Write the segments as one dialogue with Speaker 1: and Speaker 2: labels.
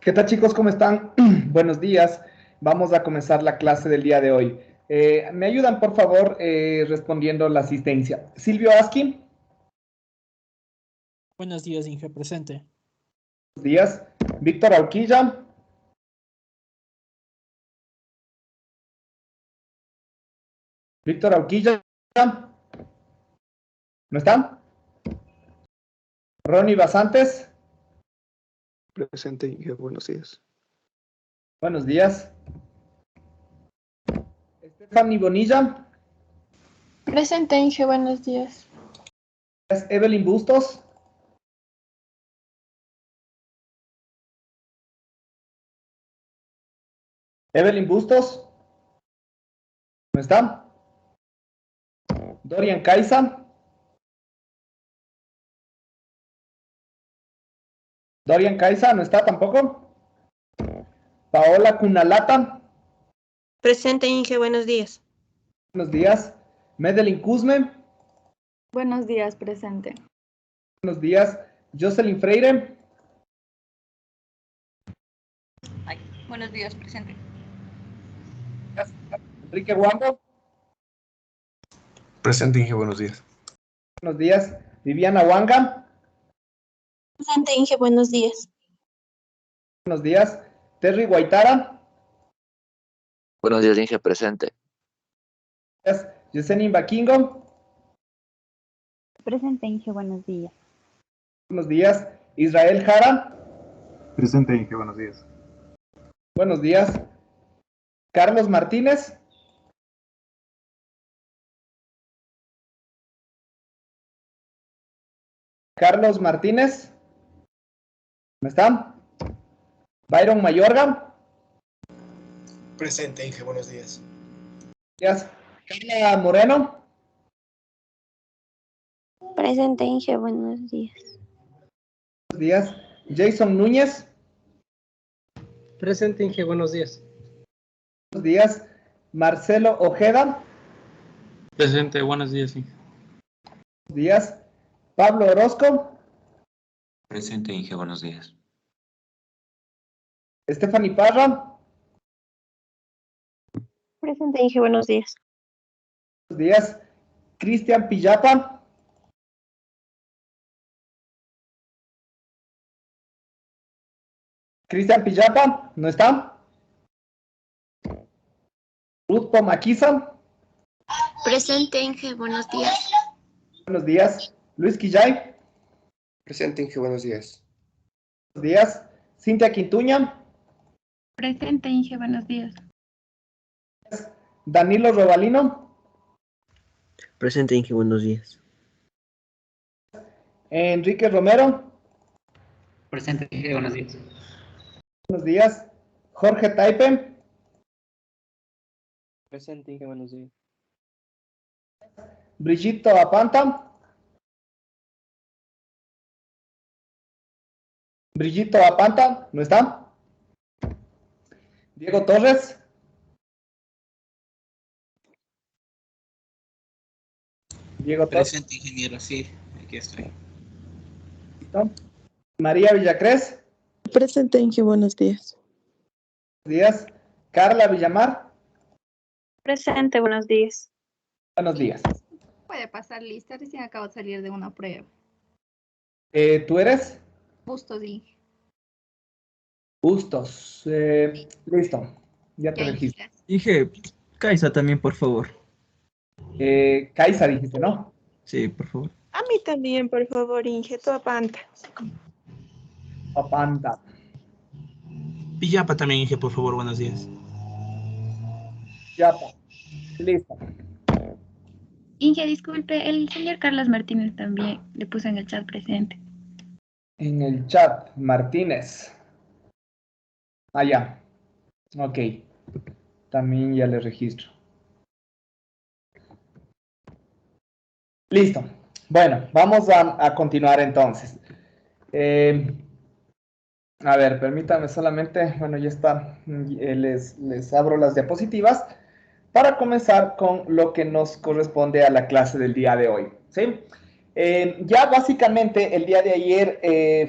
Speaker 1: ¿Qué tal, chicos? ¿Cómo están? Buenos días. Vamos a comenzar la clase del día de hoy. ¿Me ayudan, por favor, respondiendo la asistencia? Silvio Askin.
Speaker 2: Buenos días, Inge, presente.
Speaker 1: Buenos días. Víctor Auquilla. Víctor Auquilla. ¿No está? Ronnie Basantes.
Speaker 3: Presente, Inge, buenos días.
Speaker 1: Buenos días. Stephanie Bonilla.
Speaker 4: Presente, Inge, buenos días.
Speaker 1: Evelyn Bustos. Evelyn Bustos. ¿No está? Dorian Caiza. Dorian Caiza, ¿no está tampoco? Paola Cunalata.
Speaker 5: Presente, Inge, buenos días.
Speaker 1: Buenos días. Medelin Kuzme.
Speaker 4: Buenos días, presente.
Speaker 1: Buenos días. Jocelyn Freire.
Speaker 6: Buenos días, presente.
Speaker 1: Enrique Huango.
Speaker 3: Presente, Inge, buenos días.
Speaker 1: Buenos días. Viviana Huanga.
Speaker 5: Presente, Inge, buenos días.
Speaker 1: Buenos días. Terry Guaitara.
Speaker 7: Buenos días, Inge, presente.
Speaker 1: Buenos días. Yesenia Baquingo.
Speaker 8: Presente, Inge, buenos días.
Speaker 1: Buenos días. Israel Jara.
Speaker 9: Presente, Inge, buenos días.
Speaker 1: Buenos días. Carlos Martínez. Carlos Martínez. ¿No está? Byron Mayorga.
Speaker 10: Presente, Inge, buenos días.
Speaker 1: Gracias. Carla Moreno.
Speaker 5: Presente, Inge, buenos días.
Speaker 1: Buenos días. Jason Núñez.
Speaker 11: Presente, Inge, buenos días.
Speaker 1: Buenos días. Marcelo Ojeda.
Speaker 2: Presente, buenos días, Inge.
Speaker 1: Buenos días. Pablo Orozco.
Speaker 7: Presente, Inge, buenos días.
Speaker 1: Stephanie Parra.
Speaker 5: Presente, Inge, buenos días.
Speaker 1: Buenos días. Cristian Pillapa. Cristian Pillapa, ¿no está? Ruth Pomaquiza.
Speaker 5: Presente, Inge, buenos días.
Speaker 1: Buenos días. Luis Quillay.
Speaker 3: Presente, Inge, buenos días.
Speaker 1: Buenos días. Cintia Quintuña.
Speaker 4: Presente, Inge, buenos días.
Speaker 1: Danilo Robalino.
Speaker 7: Presente, Inge, buenos días.
Speaker 1: Enrique Romero.
Speaker 11: Presente, Inge, buenos días.
Speaker 1: Buenos días. Jorge Taipe.
Speaker 11: Presente, Inge, buenos días.
Speaker 1: Brigitte Apanta. Brigitte Apanta, ¿no está? Diego Torres. Diego Torres.
Speaker 11: Presente, ingeniero, sí, aquí estoy.
Speaker 1: ¿Listo? María Villacrés.
Speaker 5: Presente, Inge, buenos días.
Speaker 1: Buenos días. Carla Villamar.
Speaker 5: Presente, buenos días.
Speaker 1: Buenos días.
Speaker 4: Puede pasar lista, recién acabo de salir de una prueba.
Speaker 1: ¿Tú eres?
Speaker 4: Bustos, Inge.
Speaker 1: Bustos. Listo. Ya te registro.
Speaker 12: Dije, Kaisa también, por favor.
Speaker 1: Kaisa dijiste, ¿no?
Speaker 12: Sí, por favor.
Speaker 5: A mí también, por favor, Inge, tu apanta.
Speaker 1: Apanta.
Speaker 11: Villapa también, Inge, por favor, buenos días.
Speaker 1: Yapa. Listo.
Speaker 4: Inge, disculpe, el señor Carlos Martínez también le puso en el chat presente.
Speaker 1: En el chat, Martínez. Ya. Ok. También ya le registro. Listo. Bueno, vamos a continuar entonces. A ver, permítanme solamente, bueno, ya está, les abro las diapositivas para comenzar con lo que nos corresponde a la clase del día de hoy, ¿sí? Ya básicamente el día de ayer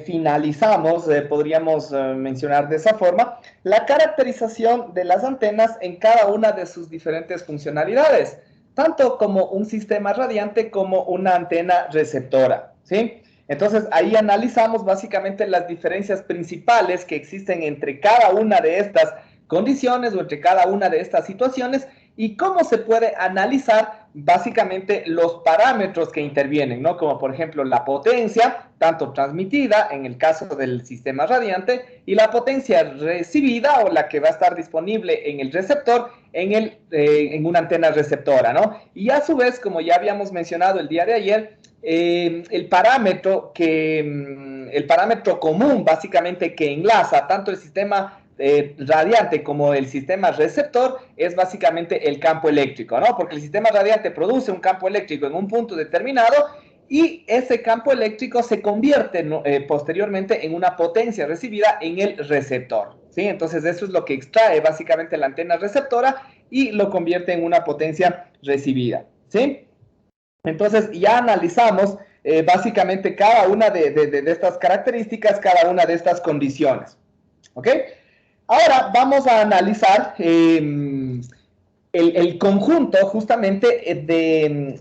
Speaker 1: finalizamos, podríamos mencionar de esa forma, la caracterización de las antenas en cada una de sus diferentes funcionalidades, tanto como un sistema radiante como una antena receptora, ¿sí? Entonces ahí analizamos básicamente las diferencias principales que existen entre cada una de estas condiciones o entre cada una de estas situaciones y cómo se puede analizar básicamente los parámetros que intervienen, ¿no? Como por ejemplo la potencia, tanto transmitida en el caso del sistema radiante, y la potencia recibida o la que va a estar disponible en el receptor en una antena receptora, ¿no? Y a su vez, como ya habíamos mencionado el día de ayer, el parámetro común básicamente que enlaza tanto el sistema radiante como el sistema receptor es básicamente el campo eléctrico, ¿no? Porque el sistema radiante produce un campo eléctrico en un punto determinado y ese campo eléctrico se convierte posteriormente en una potencia recibida en el receptor, ¿sí? Entonces eso es lo que extrae básicamente la antena receptora y lo convierte en una potencia recibida, ¿sí? Entonces ya analizamos básicamente cada una de estas características, cada una de estas condiciones, ¿ok? Ahora vamos a analizar el conjunto justamente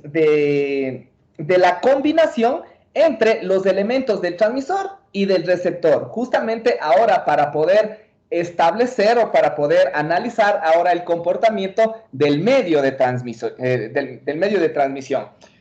Speaker 1: de la combinación entre los elementos del transmisor y del receptor. Justamente ahora para poder establecer o para poder analizar ahora el comportamiento del medio de transmisión.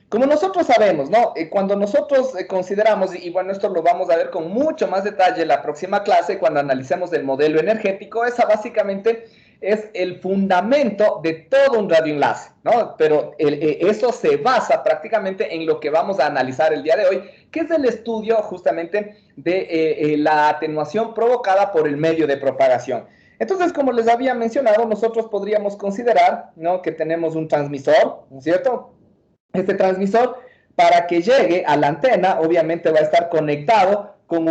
Speaker 1: Como nosotros sabemos, ¿no? Cuando nosotros consideramos, y bueno, esto lo vamos a ver con mucho más detalle en la próxima clase, cuando analicemos el modelo energético, esa básicamente es el fundamento de todo un radioenlace, ¿no? Pero eso se basa prácticamente en lo que vamos a analizar el día de hoy, que es el estudio justamente de la atenuación provocada por el medio de propagación. Entonces, como les había mencionado, nosotros podríamos considerar, ¿no?, que tenemos un transmisor, ¿no es cierto? Este transmisor, para que llegue a la antena, obviamente va a estar conectado con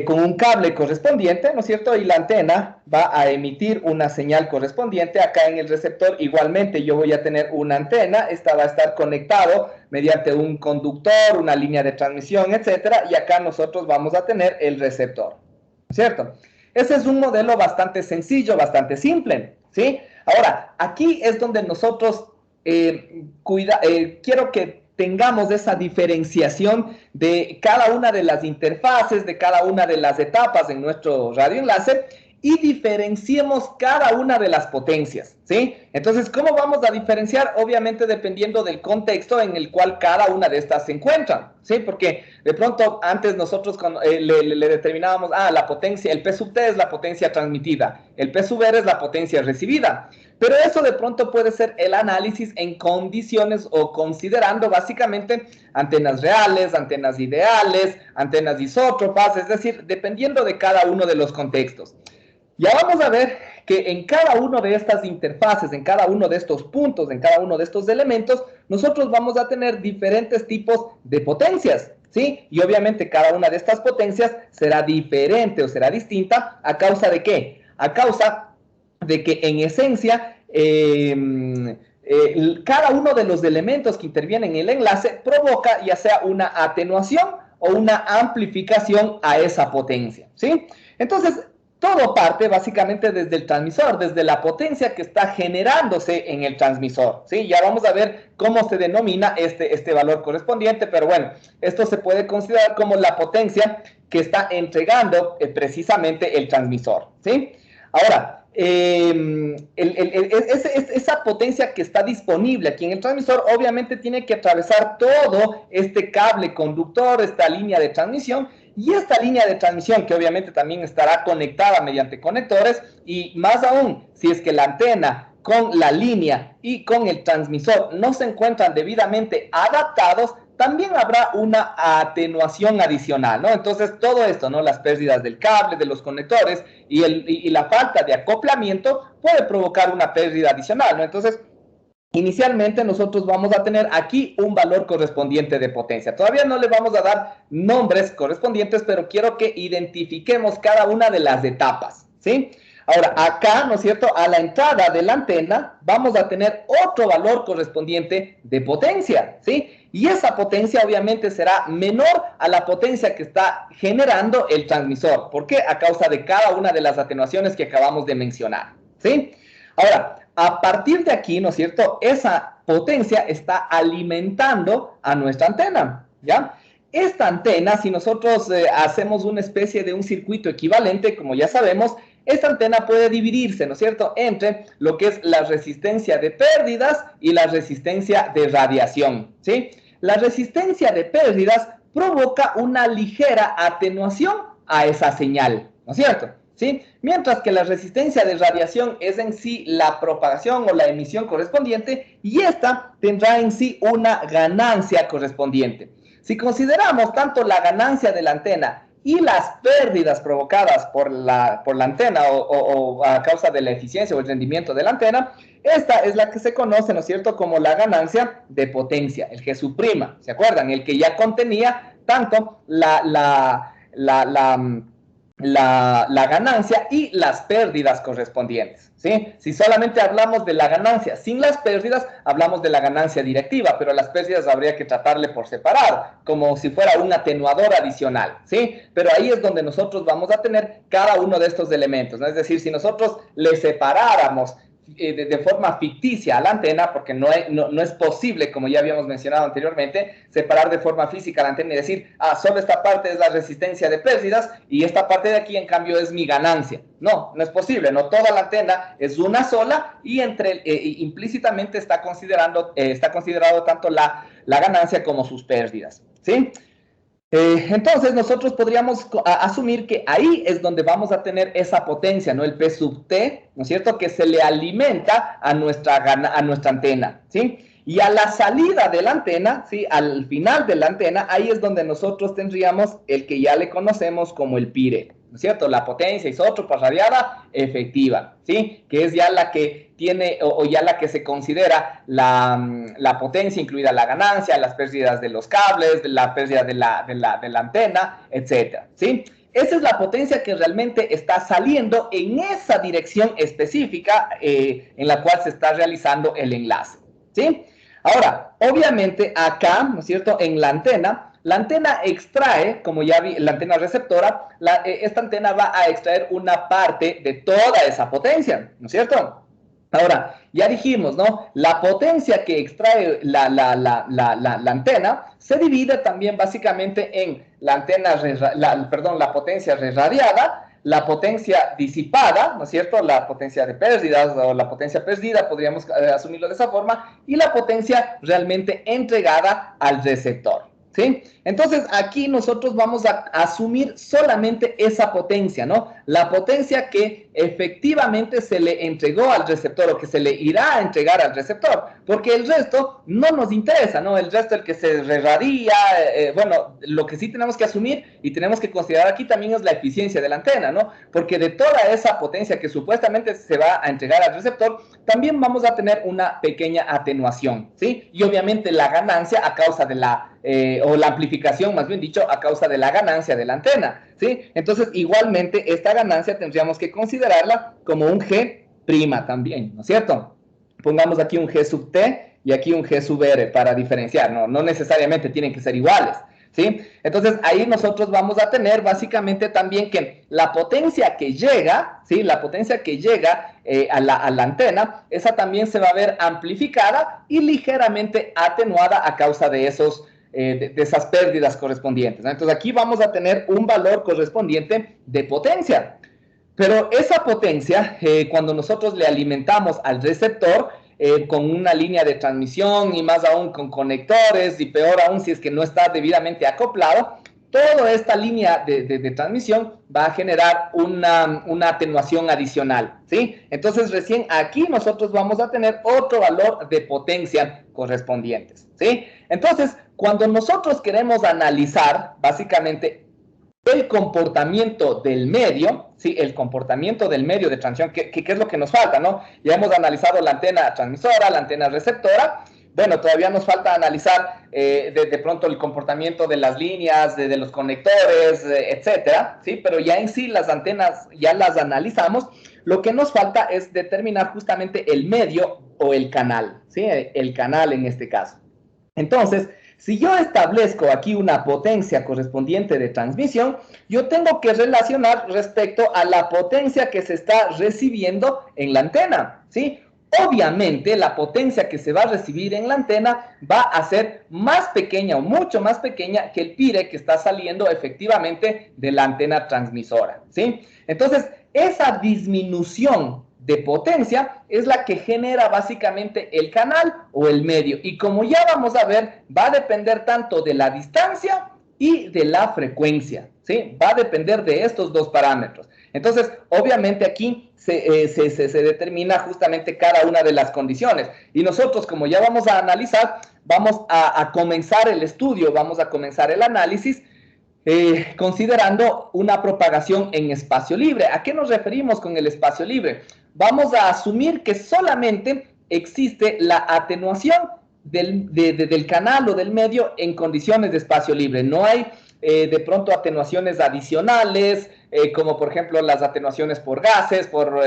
Speaker 1: con un cable correspondiente, ¿no es cierto? Y la antena va a emitir una señal correspondiente. Acá en el receptor igualmente yo voy a tener una antena, esta va a estar conectado mediante un conductor, una línea de transmisión, etcétera, y acá nosotros vamos a tener el receptor, ¿cierto? Ese es un modelo bastante sencillo, bastante simple, ¿sí? Ahora, aquí es donde nosotros quiero que tengamos esa diferenciación de cada una de las interfaces, de cada una de las etapas en nuestro radioenlace y diferenciemos cada una de las potencias, ¿sí? Entonces, ¿cómo vamos a diferenciar? Obviamente dependiendo del contexto en el cual cada una de estas se encuentran, ¿sí? Porque de pronto antes nosotros le determinábamos, la potencia, el P sub T es la potencia transmitida, el P sub R es la potencia recibida. Pero eso de pronto puede ser el análisis en condiciones o considerando básicamente antenas reales, antenas ideales, antenas isótropas, es decir, dependiendo de cada uno de los contextos. Ya vamos a ver que en cada una de estas interfaces, en cada uno de estos puntos, en cada uno de estos elementos, nosotros vamos a tener diferentes tipos de potencias, ¿sí? Y obviamente cada una de estas potencias será diferente o será distinta ¿a causa de qué? A causa de que en esencia cada uno de los elementos que intervienen en el enlace provoca ya sea una atenuación o una amplificación a esa potencia, ¿sí? Entonces, todo parte básicamente desde el transmisor, desde la potencia que está generándose en el transmisor, ¿sí? Ya vamos a ver cómo se denomina este valor correspondiente, pero bueno, esto se puede considerar como la potencia que está entregando precisamente el transmisor, ¿sí? Ahora, esa potencia que está disponible aquí en el transmisor obviamente tiene que atravesar todo este cable conductor, esta línea de transmisión, y esta línea de transmisión que obviamente también estará conectada mediante conectores, y más aún, si es que la antena con la línea y con el transmisor no se encuentran debidamente adaptados, también habrá una atenuación adicional, ¿no? Entonces, todo esto, ¿no? Las pérdidas del cable, de los conectores y la falta de acoplamiento puede provocar una pérdida adicional, ¿no? Entonces, inicialmente nosotros vamos a tener aquí un valor correspondiente de potencia. Todavía no le vamos a dar nombres correspondientes, pero quiero que identifiquemos cada una de las etapas, ¿sí? Ahora, acá, ¿no es cierto?, a la entrada de la antena vamos a tener otro valor correspondiente de potencia, ¿sí? Y esa potencia obviamente será menor a la potencia que está generando el transmisor. ¿Por qué? A causa de cada una de las atenuaciones que acabamos de mencionar, ¿sí? Ahora, a partir de aquí, ¿no es cierto?, esa potencia está alimentando a nuestra antena, ¿ya? Esta antena, si nosotros hacemos una especie de un circuito equivalente, como ya sabemos, esta antena puede dividirse, ¿no es cierto?, entre lo que es la resistencia de pérdidas y la resistencia de radiación, ¿sí? La resistencia de pérdidas provoca una ligera atenuación a esa señal, ¿no es cierto?, ¿sí? Mientras que la resistencia de radiación es en sí la propagación o la emisión correspondiente y esta tendrá en sí una ganancia correspondiente. Si consideramos tanto la ganancia de la antena y las pérdidas provocadas por la antena o a causa de la eficiencia o el rendimiento de la antena, esta es la que se conoce, ¿no es cierto?, como la ganancia de potencia, el G', ¿se acuerdan? El que ya contenía tanto la ganancia y las pérdidas correspondientes, ¿sí? Si solamente hablamos de la ganancia sin las pérdidas, hablamos de la ganancia directiva, pero las pérdidas habría que tratarle por separado, como si fuera un atenuador adicional, ¿sí? Pero ahí es donde nosotros vamos a tener cada uno de estos elementos, ¿no? Es decir, si nosotros le separáramos de forma ficticia a la antena, porque no es posible, como ya habíamos mencionado anteriormente, separar de forma física la antena y decir, solo esta parte es la resistencia de pérdidas y esta parte de aquí, en cambio, es mi ganancia. No es posible, no toda la antena es una sola y implícitamente está considerado tanto la ganancia como sus pérdidas, ¿sí? Entonces nosotros podríamos asumir que ahí es donde vamos a tener esa potencia, ¿no? El P sub T, ¿no es cierto?, que se le alimenta a nuestra antena, ¿sí? Y a la salida de la antena, ¿sí?, al final de la antena, ahí es donde nosotros tendríamos el que ya le conocemos como el PIRE, ¿no es cierto?, la potencia isótropa radiada efectiva, ¿sí?, que es ya la que tiene, o ya la que se considera la potencia, incluida la ganancia, las pérdidas de los cables, la pérdida de la antena, etcétera, ¿sí? Esa es la potencia que realmente está saliendo en esa dirección específica en la cual se está realizando el enlace, ¿sí? Ahora, obviamente acá, ¿no es cierto?, en la antena extrae, como ya vi, la antena receptora, esta antena va a extraer una parte de toda esa potencia, ¿no es cierto? Ahora, ya dijimos, ¿no? La potencia que extrae la antena se divide también básicamente en la potencia reradiada, la potencia disipada, ¿no es cierto?, la potencia de pérdidas o la potencia perdida, podríamos asumirlo de esa forma, y la potencia realmente entregada al receptor, ¿sí? Entonces, aquí nosotros vamos a asumir solamente esa potencia, ¿no? La potencia que efectivamente se le entregó al receptor o que se le irá a entregar al receptor, porque el resto no nos interesa, ¿no? El resto, el que se rerradia, bueno, lo que sí tenemos que asumir y tenemos que considerar aquí también es la eficiencia de la antena, ¿no? Porque de toda esa potencia que supuestamente se va a entregar al receptor, también vamos a tener una pequeña atenuación, ¿sí? Y obviamente la ganancia a causa de o la amplificación, más bien dicho, a causa de la ganancia de la antena, ¿sí? Entonces, igualmente, esta ganancia tendríamos que considerarla como un G' también, ¿no es cierto? Pongamos aquí un G sub T y aquí un G sub R para diferenciar, no necesariamente tienen que ser iguales, ¿sí? Entonces, ahí nosotros vamos a tener básicamente también que la potencia que llega, ¿sí?, la potencia que llega a la antena, esa también se va a ver amplificada y ligeramente atenuada a causa de esas pérdidas correspondientes, ¿no? Entonces, aquí vamos a tener un valor correspondiente de potencia. Pero esa potencia, cuando nosotros le alimentamos al receptor con una línea de transmisión y más aún con conectores y peor aún si es que no está debidamente acoplado, toda esta línea de transmisión va a generar una atenuación adicional, ¿sí? Entonces, recién aquí nosotros vamos a tener otro valor de potencia correspondientes, ¿sí? Entonces, cuando nosotros queremos analizar básicamente el comportamiento del medio, ¿sí? El comportamiento del medio de transmisión, ¿qué es lo que nos falta, no? Ya hemos analizado la antena transmisora, la antena receptora. Bueno, todavía nos falta analizar de pronto el comportamiento de las líneas, de los conectores, etcétera, ¿sí? Pero ya en sí las antenas ya las analizamos. lo que nos falta es determinar justamente el medio o el canal, ¿sí? El canal en este caso. Entonces, si yo establezco aquí una potencia correspondiente de transmisión, yo tengo que relacionar respecto a la potencia que se está recibiendo en la antena, ¿sí? Obviamente, la potencia que se va a recibir en la antena va a ser más pequeña o mucho más pequeña que el pire que está saliendo efectivamente de la antena transmisora, ¿sí? Entonces, esa disminución de potencia es la que genera básicamente el canal o el medio. Y como ya vamos a ver, va a depender tanto de la distancia y de la frecuencia, ¿sí? Va a depender de estos dos parámetros. Entonces, obviamente aquí se determina justamente cada una de las condiciones. Y nosotros, como ya vamos a analizar, vamos a comenzar el estudio, vamos a comenzar el análisis considerando una propagación en espacio libre. ¿A qué nos referimos con el espacio libre? Vamos a asumir que solamente existe la atenuación del canal o del medio en condiciones de espacio libre. No hay de pronto atenuaciones adicionales, como por ejemplo las atenuaciones por gases, por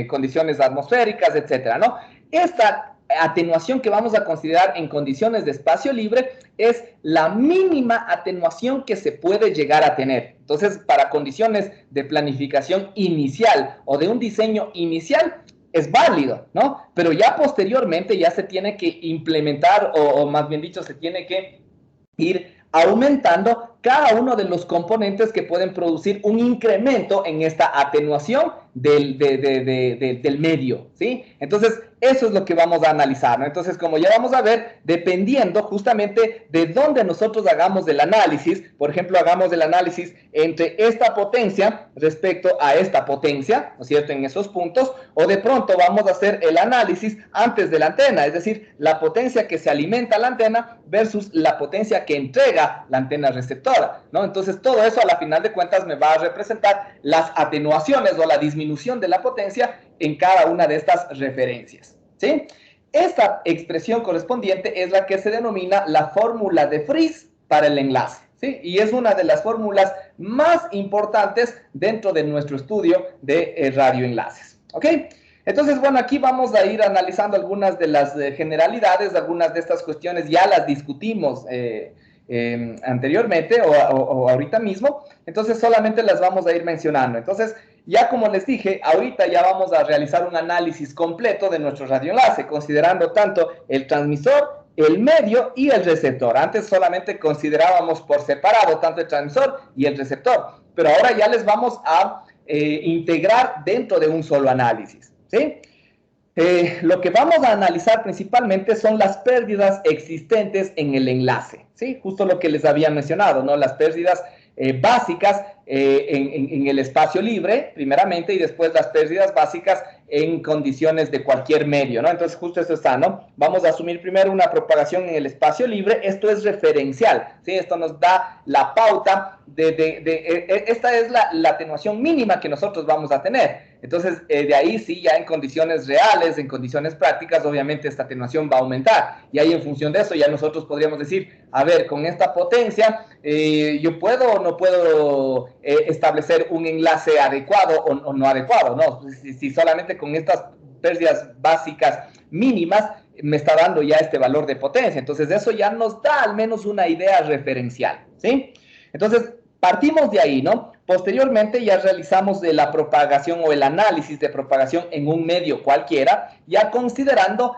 Speaker 1: condiciones atmosféricas, etcétera, ¿no? Esta atenuación que vamos a considerar en condiciones de espacio libre es la mínima atenuación que se puede llegar a tener. Entonces, para condiciones de planificación inicial o de un diseño inicial, es válido, ¿no? Pero ya posteriormente ya se tiene que implementar, o más bien dicho, se tiene que ir aumentando cada uno de los componentes que pueden producir un incremento en esta atenuación del medio, ¿sí? Entonces, eso es lo que vamos a analizar, ¿no? Entonces, como ya vamos a ver, dependiendo justamente de dónde nosotros hagamos el análisis, por ejemplo, hagamos el análisis entre esta potencia respecto a esta potencia, ¿no es cierto?, en esos puntos, o de pronto vamos a hacer el análisis antes de la antena, es decir, la potencia que se alimenta la antena versus la potencia que entrega la antena receptora, ¿no? Entonces, todo eso a la final de cuentas me va a representar las atenuaciones o la disminución de la potencia en cada una de estas referencias, ¿sí? Esta expresión correspondiente es la que se denomina la fórmula de Friis para el enlace, ¿sí? Y es una de las fórmulas más importantes dentro de nuestro estudio de radioenlaces, ¿ok? Entonces, bueno, aquí vamos a ir analizando algunas de las generalidades, algunas de estas cuestiones ya las discutimos anteriormente o ahorita mismo, entonces solamente las vamos a ir mencionando. Entonces, ya como les dije, ahorita ya vamos a realizar un análisis completo de nuestro radioenlace, considerando tanto el transmisor, el medio y el receptor. Antes solamente considerábamos por separado tanto el transmisor y el receptor, pero ahora ya les vamos a integrar dentro de un solo análisis, ¿sí? Lo que vamos a analizar principalmente son las pérdidas existentes en el enlace, ¿sí? Justo lo que les había mencionado, ¿no? Las pérdidas básicas en el espacio libre, primeramente, y después las pérdidas básicas en condiciones de cualquier medio, ¿no? Entonces, justo eso está, ¿no? Vamos a asumir primero una propagación en el espacio libre. Esto es referencial, ¿sí? Esto nos da la pauta esta es la atenuación mínima que nosotros vamos a tener. Entonces, de ahí sí, ya en condiciones reales, en condiciones prácticas, obviamente esta atenuación va a aumentar. Y ahí en función de eso ya nosotros podríamos decir, a ver, con esta potencia, ¿yo puedo o no puedo establecer un enlace adecuado o no adecuado? ¿No? Si solamente con estas pérdidas básicas mínimas me está dando ya este valor de potencia. Entonces, eso ya nos da al menos una idea referencial, ¿sí? Entonces, partimos de ahí, ¿no? Posteriormente ya realizamos de la propagación o el análisis de propagación en un medio cualquiera, ya considerando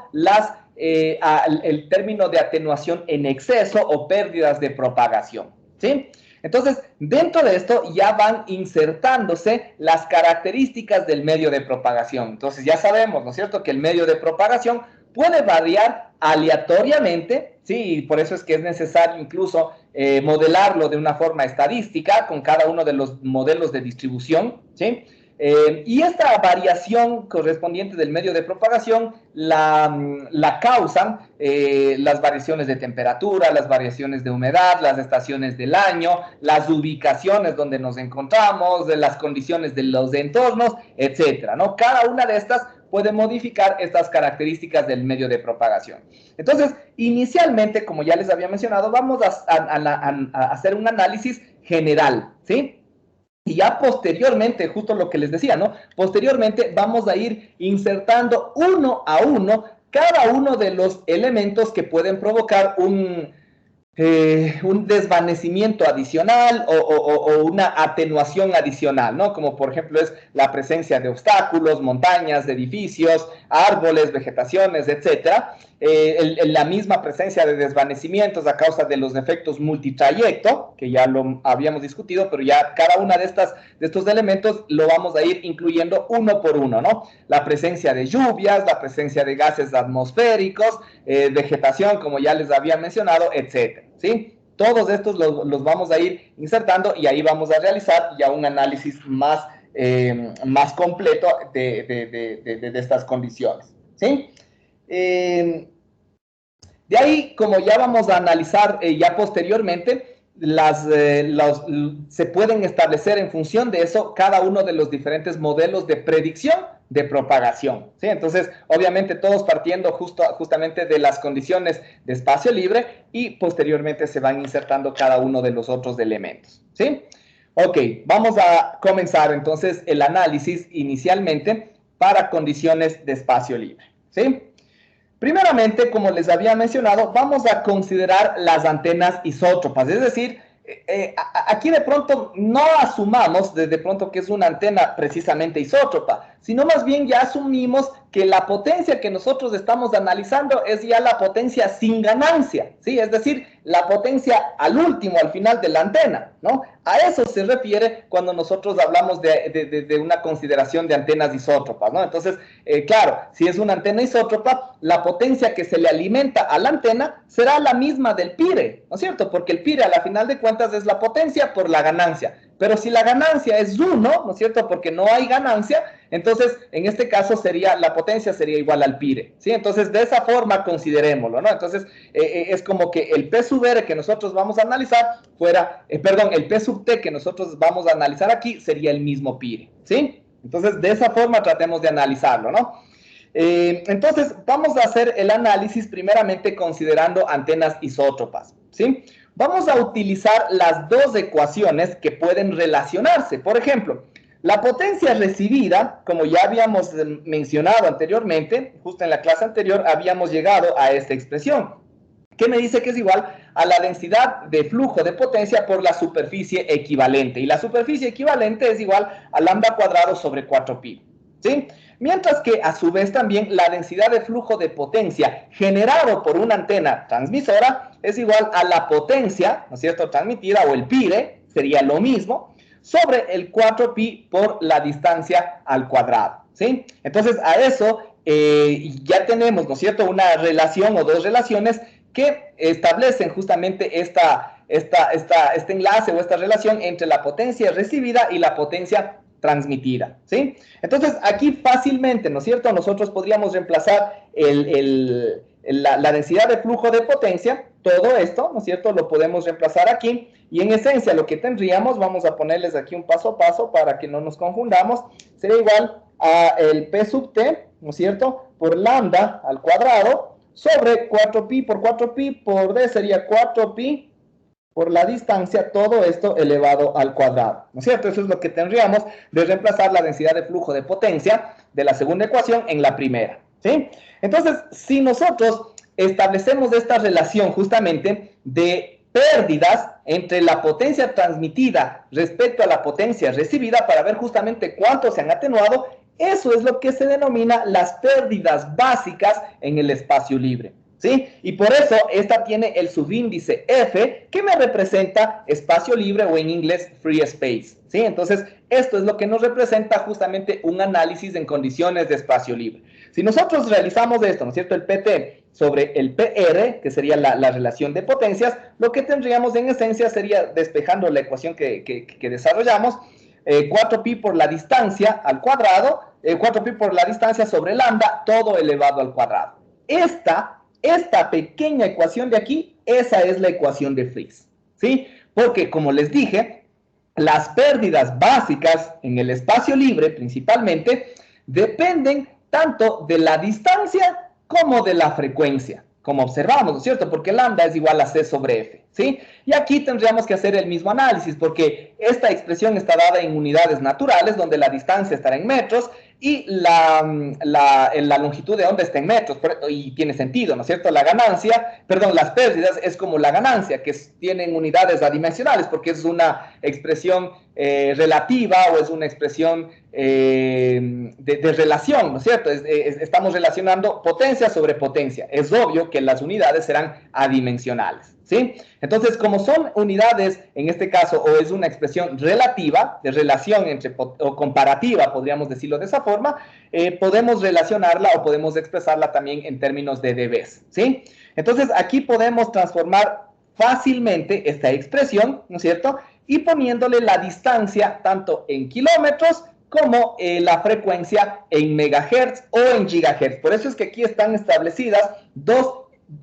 Speaker 1: el término de atenuación en exceso o pérdidas de propagación, ¿sí? Entonces, dentro de esto ya van insertándose las características del medio de propagación. Entonces, ya sabemos, ¿no es cierto?, que el medio de propagación puede variar aleatoriamente, ¿sí? Y por eso es que es necesario incluso modelarlo de una forma estadística con cada uno de los modelos de distribución, ¿sí? Y esta variación correspondiente del medio de propagación la causan las variaciones de temperatura, las variaciones de humedad, las estaciones del año, las ubicaciones donde nos encontramos, las condiciones de los entornos, etcétera, ¿no? Cada una de estas puede modificar estas características del medio de propagación. Entonces, inicialmente, como ya les había mencionado, vamos a hacer un análisis general, ¿sí? Y ya posteriormente, justo lo que les decía, ¿no? Posteriormente vamos a ir insertando uno a uno cada uno de los elementos que pueden provocar un desvanecimiento adicional o una atenuación adicional, ¿no? Como por ejemplo es la presencia de obstáculos, montañas, edificios, árboles, vegetaciones, etcétera. La misma presencia de desvanecimientos a causa de los efectos multitrayecto, que ya lo habíamos discutido, pero ya cada una de estos elementos lo vamos a ir incluyendo uno por uno, ¿no? La presencia de lluvias, la presencia de gases atmosféricos, vegetación, como ya les había mencionado, etcétera, ¿sí? Todos estos los vamos a ir insertando y ahí vamos a realizar ya un análisis más completo de estas condiciones, ¿sí? De ahí, como ya vamos a analizar ya posteriormente, se pueden establecer en función de eso cada uno de los diferentes modelos de predicción de propagación, ¿sí? Entonces, obviamente todos partiendo justamente de las condiciones de espacio libre y posteriormente se van insertando cada uno de los otros elementos, ¿sí? Ok, vamos a comenzar entonces el análisis inicialmente para condiciones de espacio libre, ¿sí? Primeramente, como les había mencionado, vamos a considerar las antenas isótropas, es decir, aquí de pronto no asumamos de pronto que es una antena precisamente isótropa, sino más bien ya asumimos que la potencia que nosotros estamos analizando es ya la potencia sin ganancia, ¿sí? Es decir, la potencia al último, al final de la antena, ¿no? A eso se refiere cuando nosotros hablamos de una consideración de antenas isótropas, ¿no? Entonces, claro, si es una antena isótropa, la potencia que se le alimenta a la antena será la misma del pire, ¿no es cierto? Porque el pire, a la final de cuentas, es la potencia por la ganancia. Pero si la ganancia es 1, ¿no es cierto? Porque no hay ganancia, entonces en este caso la potencia sería igual al pire, ¿sí? Entonces de esa forma considerémoslo, ¿no? Entonces es como que el P sub R que nosotros vamos a analizar el P sub T que nosotros vamos a analizar aquí sería el mismo pire, ¿sí? Entonces de esa forma tratemos de analizarlo, ¿no? Entonces vamos a hacer el análisis primeramente considerando antenas isótropas, ¿sí? Vamos a utilizar las dos ecuaciones que pueden relacionarse. Por ejemplo, la potencia recibida, como ya habíamos mencionado anteriormente, justo en la clase anterior habíamos llegado a esta expresión, que me dice que es igual a la densidad de flujo de potencia por la superficie equivalente. Y la superficie equivalente es igual a lambda cuadrado sobre 4pi, ¿sí? Mientras que, a su vez, también la densidad de flujo de potencia generado por una antena transmisora es igual a la potencia, ¿no es cierto?, transmitida, o el pire, sería lo mismo, sobre el 4pi por la distancia al cuadrado, ¿sí? Entonces, a eso ya tenemos, ¿no es cierto?, una relación o dos relaciones que establecen justamente este enlace o esta relación entre la potencia recibida y la potencia transmitida, ¿sí? Entonces, aquí fácilmente, ¿no es cierto?, nosotros podríamos reemplazar la densidad de flujo de potencia, todo esto, ¿no es cierto?, lo podemos reemplazar aquí, y en esencia lo que tendríamos, vamos a ponerles aquí un paso a paso para que no nos confundamos, sería igual a el P sub T, ¿no es cierto?, por lambda al cuadrado, sobre 4pi por D sería 4pi por la distancia, todo esto elevado al cuadrado, ¿no es cierto? Eso es lo que tendríamos de reemplazar la densidad de flujo de potencia de la segunda ecuación en la primera, ¿sí? Entonces, si nosotros establecemos esta relación justamente de pérdidas entre la potencia transmitida respecto a la potencia recibida para ver justamente cuánto se han atenuado, eso es lo que se denomina las pérdidas básicas en el espacio libre, ¿sí? Y por eso esta tiene el subíndice F, que me representa espacio libre, o en inglés free space, ¿sí? Entonces, esto es lo que nos representa justamente un análisis en condiciones de espacio libre. Si nosotros realizamos esto, ¿no es cierto?, el PT sobre el PR, que sería la relación de potencias, lo que tendríamos en esencia sería, despejando la ecuación que desarrollamos, 4pi por la distancia al cuadrado, 4pi por la distancia sobre lambda, todo elevado al cuadrado. Esta pequeña ecuación de aquí, esa es la ecuación de Friis, ¿sí? Porque, como les dije, las pérdidas básicas en el espacio libre, principalmente, dependen tanto de la distancia como de la frecuencia, como observamos, ¿no es cierto? Porque lambda es igual a C sobre F, ¿sí? Y aquí tendríamos que hacer el mismo análisis, porque esta expresión está dada en unidades naturales, donde la distancia estará en metros, y la longitud de onda está en metros, y tiene sentido, ¿no es cierto? La ganancia, perdón, las pérdidas es como la ganancia, que tienen unidades adimensionales, porque es una expresión relativa o es una expresión de relación, ¿no es cierto? Estamos relacionando potencia sobre potencia. Es obvio que las unidades serán adimensionales, ¿sí? Entonces, como son unidades, en este caso, o es una expresión relativa, de relación o comparativa, podríamos decirlo de esa forma, podemos relacionarla o podemos expresarla también en términos de dBs, ¿sí? Entonces, aquí podemos transformar fácilmente esta expresión, ¿no es cierto? Y poniéndole la distancia tanto en kilómetros como la frecuencia en megahertz o en gigahertz. Por eso es que aquí están establecidas dos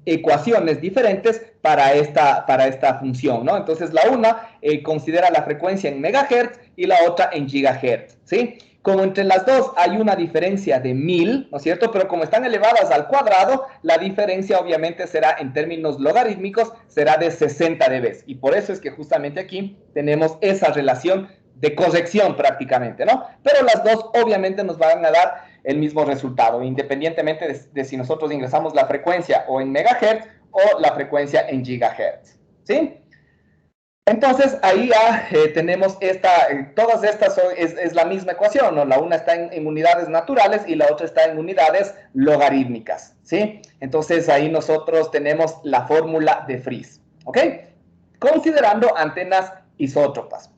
Speaker 1: ecuaciones diferentes para esta función, ¿no? Entonces, la una considera la frecuencia en megahertz y la otra en gigahertz, ¿sí? Como entre las dos hay una diferencia de 1000, ¿no es cierto? Pero como están elevadas al cuadrado, la diferencia obviamente será en términos logarítmicos, será de 60 dB. Y por eso es que justamente aquí tenemos esa relación de corrección prácticamente, ¿no? Pero las dos obviamente nos van a dar el mismo resultado, independientemente de si nosotros ingresamos la frecuencia o en megahertz o la frecuencia en gigahertz, ¿sí? Entonces, ahí ya tenemos todas estas es la misma ecuación, ¿no? La una está en unidades naturales y la otra está en unidades logarítmicas, ¿sí? Entonces, ahí nosotros tenemos la fórmula de Friis, ¿ok? Considerando antenas isótropas.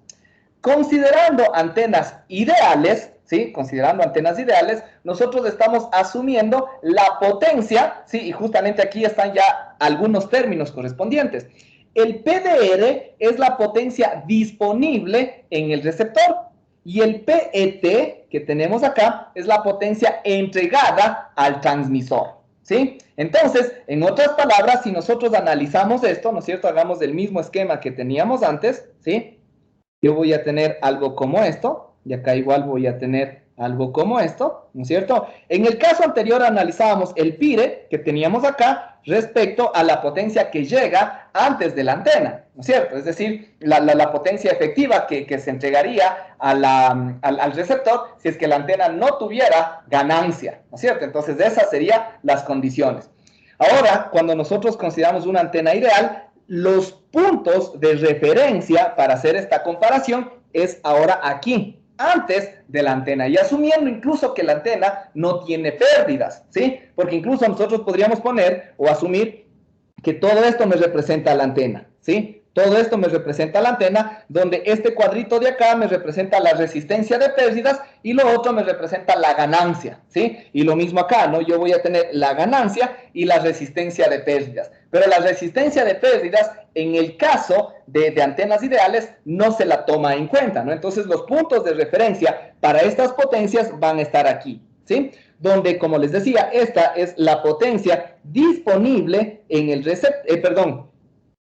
Speaker 1: Considerando antenas ideales, ¿sí? Considerando antenas ideales, nosotros estamos asumiendo la potencia, ¿sí? Y justamente aquí están ya algunos términos correspondientes. El PDR es la potencia disponible en el receptor y el PET que tenemos acá es la potencia entregada al transmisor, ¿sí? Entonces, en otras palabras, si nosotros analizamos esto, ¿no es cierto? Hagamos el mismo esquema que teníamos antes, ¿sí? Yo voy a tener algo como esto y acá igual voy a tener algo como esto, ¿no es cierto? En el caso anterior analizábamos el PIRE que teníamos acá respecto a la potencia que llega antes de la antena, ¿no es cierto? Es decir, la potencia efectiva que se entregaría al receptor si es que la antena no tuviera ganancia, ¿no es cierto? Entonces, esas serían las condiciones. Ahora, cuando nosotros consideramos una antena ideal, los puntos de referencia para hacer esta comparación es ahora aquí, antes de la antena, y asumiendo incluso que la antena no tiene pérdidas, ¿sí? Porque incluso nosotros podríamos poner o asumir que todo esto me representa la antena, ¿sí? Todo esto me representa la antena, donde este cuadrito de acá me representa la resistencia de pérdidas y lo otro me representa la ganancia, ¿sí? Y lo mismo acá, ¿no? Yo voy a tener la ganancia y la resistencia de pérdidas. Pero la resistencia de pérdidas, en el caso de antenas ideales, no se la toma en cuenta, ¿no? Entonces, los puntos de referencia para estas potencias van a estar aquí, ¿sí? Donde, como les decía, esta es la potencia disponible en el receptor,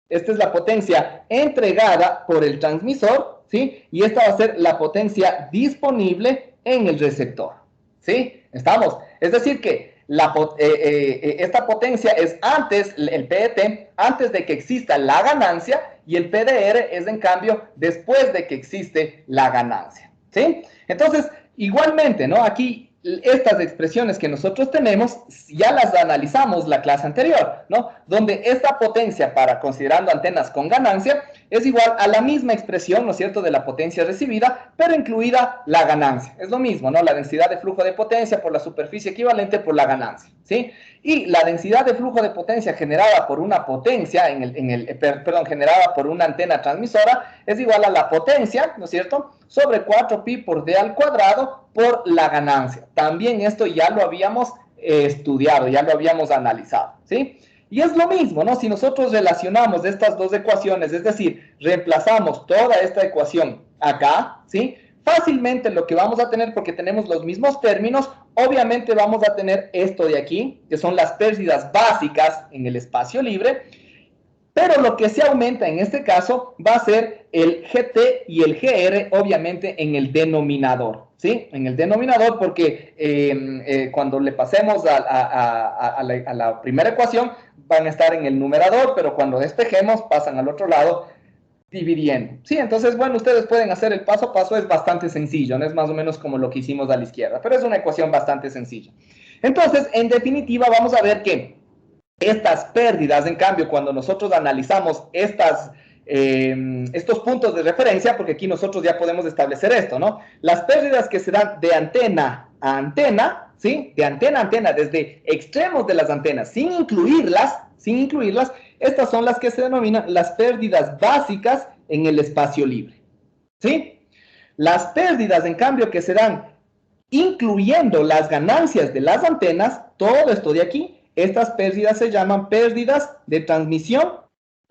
Speaker 1: esta es la potencia entregada por el transmisor, ¿sí? Y esta va a ser la potencia disponible en el receptor, ¿sí? ¿Estamos? Es decir que esta potencia es antes, el PET, antes de que exista la ganancia, y el PDR es, en cambio, después de que existe la ganancia, ¿sí? Entonces, igualmente, ¿no? Aquí estas expresiones que nosotros tenemos, ya las analizamos la clase anterior, ¿no? Donde esta potencia, considerando antenas con ganancia, es igual a la misma expresión, ¿no es cierto?, de la potencia recibida, pero incluida la ganancia. Es lo mismo, ¿no? La densidad de flujo de potencia por la superficie equivalente por la ganancia, ¿sí? Y la densidad de flujo de potencia generada por una potencia, generada por una antena transmisora, es igual a la potencia, ¿no es cierto?, sobre 4pi por d al cuadrado por la ganancia. También esto ya lo habíamos estudiado, ya lo habíamos analizado, ¿sí? Y es lo mismo, ¿no? Si nosotros relacionamos estas dos ecuaciones, es decir, reemplazamos toda esta ecuación acá, ¿sí? Fácilmente lo que vamos a tener, porque tenemos los mismos términos, obviamente vamos a tener esto de aquí, que son las pérdidas básicas en el espacio libre, pero lo que se aumenta en este caso va a ser el GT y el GR, obviamente en el denominador, ¿sí? En el denominador, porque cuando le pasemos a la primera ecuación van a estar en el numerador, pero cuando despejemos pasan al otro lado dividiendo, ¿sí? Entonces, bueno, ustedes pueden hacer el paso a paso, es bastante sencillo, no es más o menos como lo que hicimos a la izquierda, pero es una ecuación bastante sencilla. Entonces, en definitiva, vamos a ver que estas pérdidas, en cambio, cuando nosotros analizamos estos puntos de referencia, porque aquí nosotros ya podemos establecer esto, ¿no? Las pérdidas que se dan de antena a antena, ¿sí? De antena a antena, desde extremos de las antenas, sin incluirlas, estas son las que se denominan las pérdidas básicas en el espacio libre, ¿sí? Las pérdidas, en cambio, que se dan incluyendo las ganancias de las antenas, todo esto de aquí, estas pérdidas se llaman pérdidas de transmisión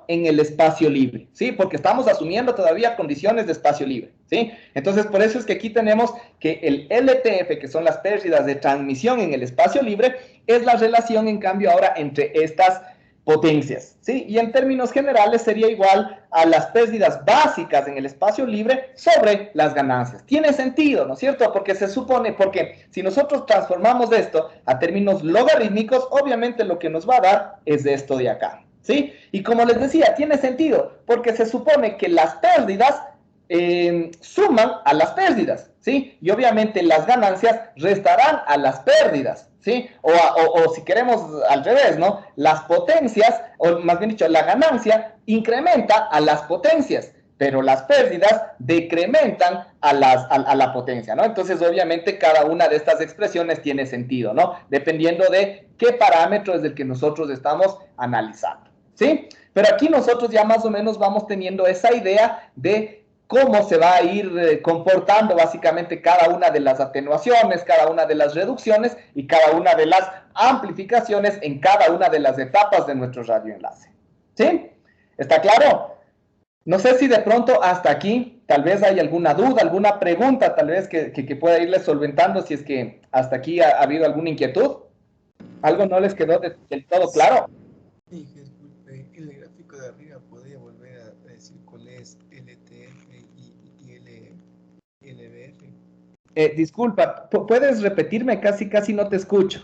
Speaker 1: en el espacio libre, ¿sí? Porque estamos asumiendo todavía condiciones de espacio libre, ¿sí? Entonces, por eso es que aquí tenemos que el LTF, que son las pérdidas de transmisión en el espacio libre, es la relación, en cambio, ahora entre estas potencias, ¿sí? Y en términos generales sería igual a las pérdidas básicas en el espacio libre sobre las ganancias. Tiene sentido, ¿no es cierto? Porque se supone, porque si nosotros transformamos esto a términos logarítmicos, obviamente lo que nos va a dar es esto de acá, ¿sí? Y como les decía, tiene sentido, porque se supone que las pérdidas suman a las pérdidas, ¿sí? Y obviamente las ganancias restarán a las pérdidas, ¿sí? O si queremos al revés, ¿no? Las potencias, o más bien dicho, la ganancia incrementa a las potencias, pero las pérdidas decrementan a la potencia, ¿no? Entonces, obviamente, cada una de estas expresiones tiene sentido, ¿no? Dependiendo de qué parámetro es el que nosotros estamos analizando, ¿sí? Pero aquí nosotros ya más o menos vamos teniendo esa idea de cómo se va a ir comportando básicamente cada una de las atenuaciones, cada una de las reducciones y cada una de las amplificaciones en cada una de las etapas de nuestro radioenlace, ¿sí? ¿Está claro? No sé si de pronto hasta aquí tal vez hay alguna duda, alguna pregunta tal vez que pueda irles solventando, si es que hasta aquí ha habido alguna inquietud. ¿Algo no les quedó del todo claro?
Speaker 8: Sí, disculpe, en el gráfico de arriba podría volver a decir cuál es LTF y LBF.
Speaker 1: Disculpa, ¿puedes repetirme? Casi no te escucho.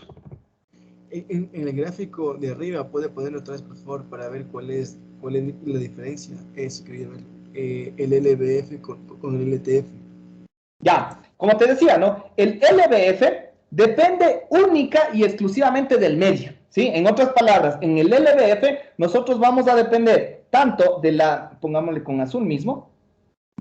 Speaker 8: En el gráfico de arriba puede ponerlo otra vez, por favor, para ver cuál es la diferencia. Eso quería ver. El LBF con el LTF.
Speaker 1: Ya, como te decía, ¿no? El LBF depende única y exclusivamente del medio, ¿sí? En otras palabras, en el LBF nosotros vamos a depender tanto de pongámosle con azul mismo,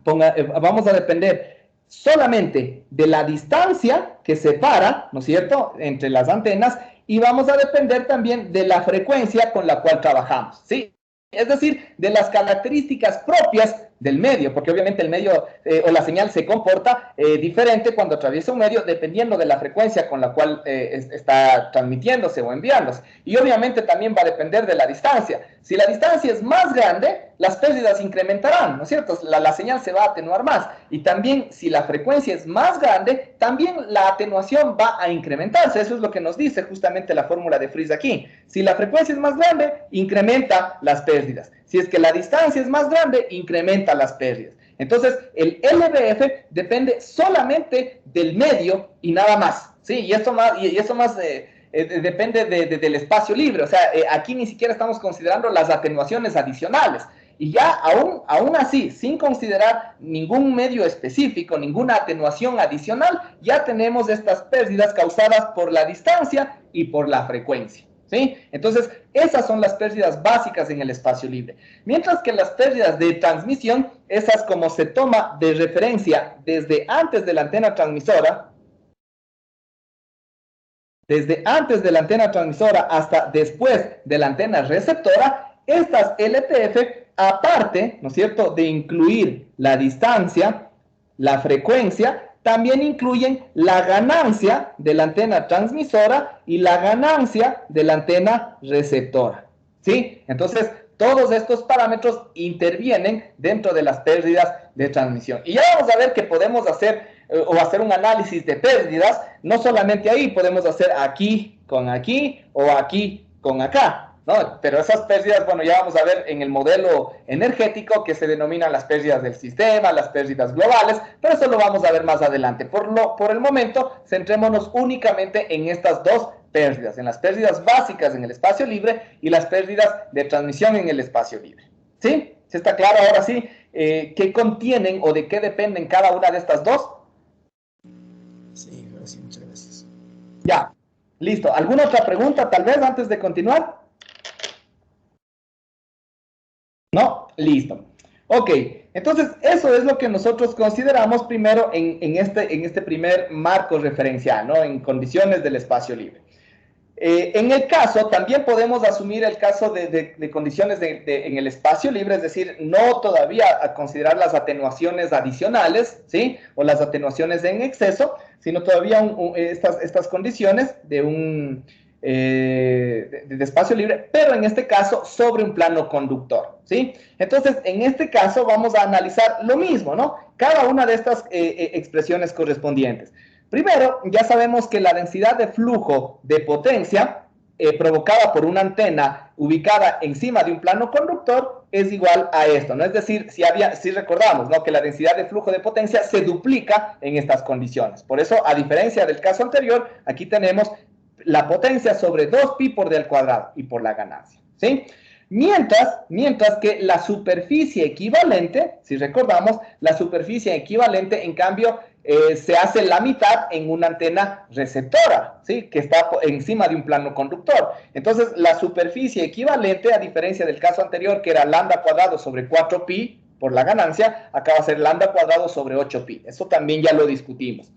Speaker 1: vamos a depender solamente de la distancia que separa, ¿no es cierto?, entre las antenas, y vamos a depender también de la frecuencia con la cual trabajamos, ¿sí? Es decir, de las características propias del medio, porque obviamente el medio o la señal se comporta diferente cuando atraviesa un medio dependiendo de la frecuencia con la cual está transmitiéndose o enviándose. Y obviamente también va a depender de la distancia. Si la distancia es más grande, las pérdidas incrementarán, ¿no es cierto? La señal se va a atenuar más. Y también si la frecuencia es más grande, también la atenuación va a incrementarse. Eso es lo que nos dice justamente la fórmula de Friis aquí. Si la frecuencia es más grande, incrementa las pérdidas. Si es que la distancia es más grande, incrementa las pérdidas. Entonces, el LBF depende solamente del medio y nada más, ¿sí? Y eso más depende del espacio libre. O sea, aquí ni siquiera estamos considerando las atenuaciones adicionales. Y ya aún así, sin considerar ningún medio específico, ninguna atenuación adicional, ya tenemos estas pérdidas causadas por la distancia y por la frecuencia, ¿sí? Entonces, esas son las pérdidas básicas en el espacio libre. Mientras que las pérdidas de transmisión, esas como se toma de referencia desde antes de la antena transmisora, hasta después de la antena receptora, estas LTF, aparte, ¿no es cierto?, de incluir la distancia, la frecuencia, también incluyen la ganancia de la antena transmisora y la ganancia de la antena receptora, ¿sí? Entonces, todos estos parámetros intervienen dentro de las pérdidas de transmisión. Y ya vamos a ver que podemos hacer un análisis de pérdidas, no solamente ahí, podemos hacer aquí con aquí o aquí con acá, ¿no? Pero esas pérdidas, bueno, ya vamos a ver en el modelo energético que se denominan las pérdidas del sistema, las pérdidas globales, pero eso lo vamos a ver más adelante. Por el momento, centrémonos únicamente en estas dos pérdidas, en las pérdidas básicas en el espacio libre y las pérdidas de transmisión en el espacio libre. ¿Sí? ¿Sí está claro ahora sí qué contienen o de qué dependen cada una de estas dos?
Speaker 8: Sí, ahora sí, muchas gracias.
Speaker 1: Ya, listo. ¿Alguna otra pregunta tal vez antes de continuar? ¿No? Listo. Ok, entonces eso es lo que nosotros consideramos primero en este primer marco referencial, ¿no? En condiciones del espacio libre. En el caso, también podemos asumir el caso de condiciones en el espacio libre, es decir, no todavía a considerar las atenuaciones adicionales, ¿sí? O las atenuaciones en exceso, sino todavía estas condiciones de espacio libre, pero en este caso sobre un plano conductor, ¿sí? Entonces, en este caso vamos a analizar lo mismo, ¿no? Cada una de estas expresiones correspondientes. Primero, ya sabemos que la densidad de flujo de potencia provocada por una antena ubicada encima de un plano conductor es igual a esto, ¿no? Es decir, si recordamos, ¿no? Que la densidad de flujo de potencia se duplica en estas condiciones. Por eso, a diferencia del caso anterior, aquí tenemos la potencia sobre 2pi por d al cuadrado y por la ganancia, ¿sí? Mientras que la superficie equivalente, si recordamos, la superficie equivalente, en cambio, se hace la mitad en una antena receptora, ¿sí? Que está encima de un plano conductor. Entonces, la superficie equivalente, a diferencia del caso anterior, que era lambda cuadrado sobre 4pi por la ganancia, acá va a ser lambda cuadrado sobre 8pi. Eso también ya lo discutimos.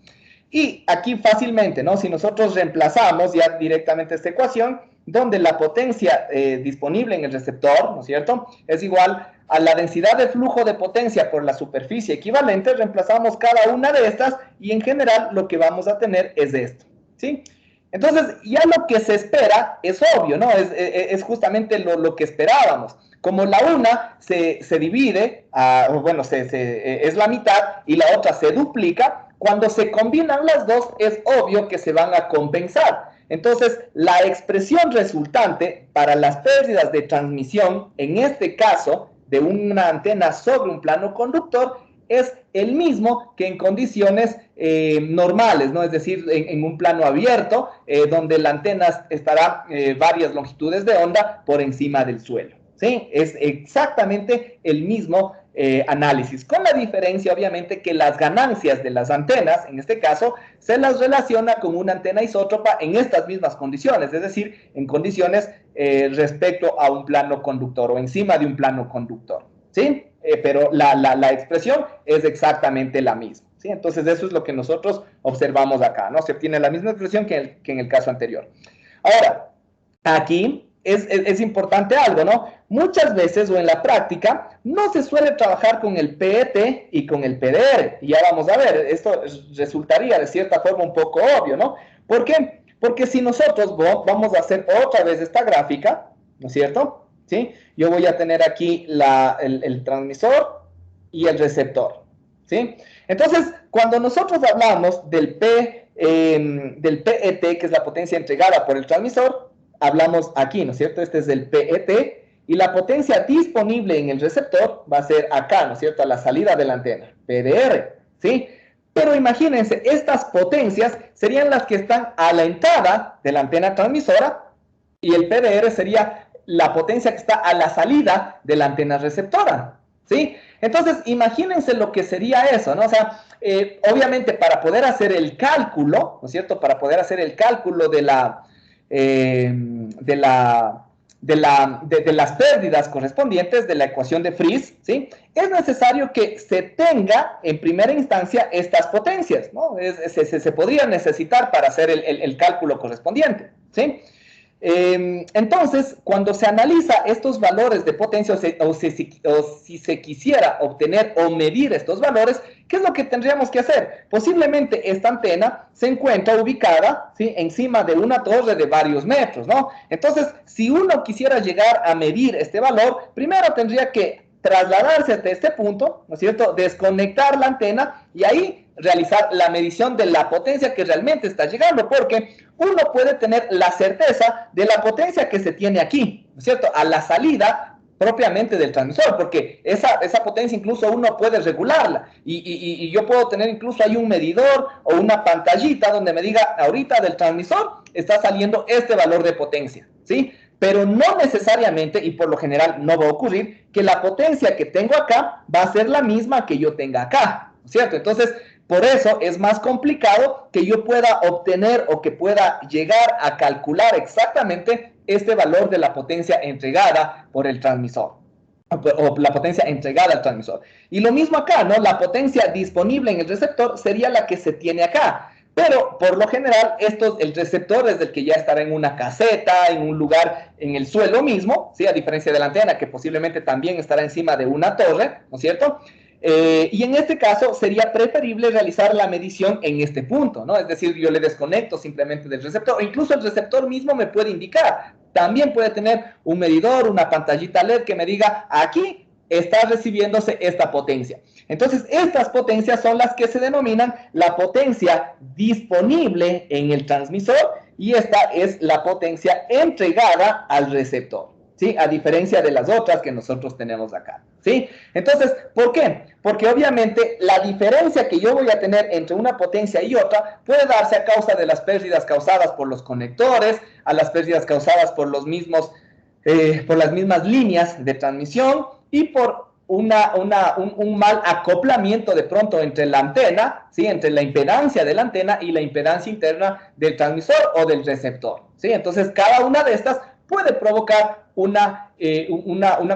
Speaker 1: Y aquí fácilmente, ¿no? Si nosotros reemplazamos ya directamente esta ecuación, donde la potencia disponible en el receptor, ¿no es cierto?, es igual a la densidad de flujo de potencia por la superficie equivalente, reemplazamos cada una de estas y en general lo que vamos a tener es esto, ¿sí? Entonces, ya lo que se espera es obvio, ¿no? Es justamente lo que esperábamos. Como la una se divide, es la mitad y la otra se duplica, cuando se combinan las dos es obvio que se van a compensar. Entonces, la expresión resultante para las pérdidas de transmisión, en este caso, de una antena sobre un plano conductor, es el mismo que en condiciones normales, ¿no? Es decir, en un plano abierto, donde la antena estará varias longitudes de onda por encima del suelo, ¿sí? Es exactamente el mismo análisis, con la diferencia, obviamente, que las ganancias de las antenas, en este caso, se las relaciona con una antena isótropa en estas mismas condiciones, es decir, en condiciones respecto a un plano conductor o encima de un plano conductor, ¿sí? Pero la expresión es exactamente la misma, ¿sí? Entonces, eso es lo que nosotros observamos acá, ¿no? Se obtiene la misma expresión que en el caso anterior. Ahora, aquí es importante algo, ¿no? Muchas veces o en la práctica no se suele trabajar con el PET y con el PDR. Y ya vamos a ver, esto resultaría de cierta forma un poco obvio, ¿no? ¿Por qué? Porque si nosotros vamos a hacer otra vez esta gráfica, ¿no es cierto? ¿Sí? Yo voy a tener aquí el transmisor y el receptor, ¿sí? Entonces, cuando nosotros hablamos del PET, que es la potencia entregada por el transmisor, hablamos aquí, ¿no es cierto? Este es el PET, y la potencia disponible en el receptor va a ser acá, ¿no es cierto? A la salida de la antena, PDR, ¿sí? Pero imagínense, estas potencias serían las que están a la entrada de la antena transmisora, y el PDR sería la potencia que está a la salida de la antena receptora, ¿sí? Entonces, imagínense lo que sería eso, ¿no? O sea, obviamente para poder hacer el cálculo, ¿no es cierto? Para poder hacer el cálculo de las pérdidas correspondientes de la ecuación de Friis, ¿sí? Es necesario que se tenga en primera instancia estas potencias, ¿no? Se podría necesitar para hacer el cálculo correspondiente, ¿sí? Entonces, cuando se analiza estos valores de potencia o si se quisiera obtener o medir estos valores, ¿qué es lo que tendríamos que hacer? Posiblemente esta antena se encuentra ubicada, ¿sí?, encima de una torre de varios metros, ¿no? Entonces, si uno quisiera llegar a medir este valor, primero tendría que trasladarse hasta este punto, ¿no es cierto?, desconectar la antena y ahí realizar la medición de la potencia que realmente está llegando, porque uno puede tener la certeza de la potencia que se tiene aquí, ¿no es cierto?, a la salida propiamente del transmisor, porque esa potencia incluso uno puede regularla y yo puedo tener incluso ahí un medidor o una pantallita donde me diga ahorita del transmisor está saliendo este valor de potencia, ¿sí? Pero no necesariamente, y por lo general no va a ocurrir, que la potencia que tengo acá va a ser la misma que yo tenga acá, ¿no es cierto? Entonces, por eso es más complicado que yo pueda obtener o que pueda llegar a calcular exactamente este valor de la potencia entregada por el transmisor, o la potencia entregada al transmisor. Y lo mismo acá, ¿no? La potencia disponible en el receptor sería la que se tiene acá. Pero, por lo general, el receptor es el que ya estará en una caseta, en un lugar en el suelo mismo, ¿sí? A diferencia de la antena, que posiblemente también estará encima de una torre, ¿no es cierto? Y en este caso sería preferible realizar la medición en este punto, ¿no? Es decir, yo le desconecto simplemente del receptor, o incluso el receptor mismo me puede indicar. También puede tener un medidor, una pantallita LED que me diga, aquí está recibiéndose esta potencia. Entonces, estas potencias son las que se denominan la potencia disponible en el transmisor y esta es la potencia entregada al receptor, ¿sí? A diferencia de las otras que nosotros tenemos acá, ¿sí? Entonces, ¿por qué? Porque obviamente la diferencia que yo voy a tener entre una potencia y otra puede darse a causa de las pérdidas causadas por los conectores, a las pérdidas causadas por las mismas líneas de transmisión y por un mal acoplamiento de pronto entre la antena, ¿sí? Entre la impedancia de la antena y la impedancia interna del transmisor o del receptor, ¿sí? Entonces, cada una de estas puede provocar una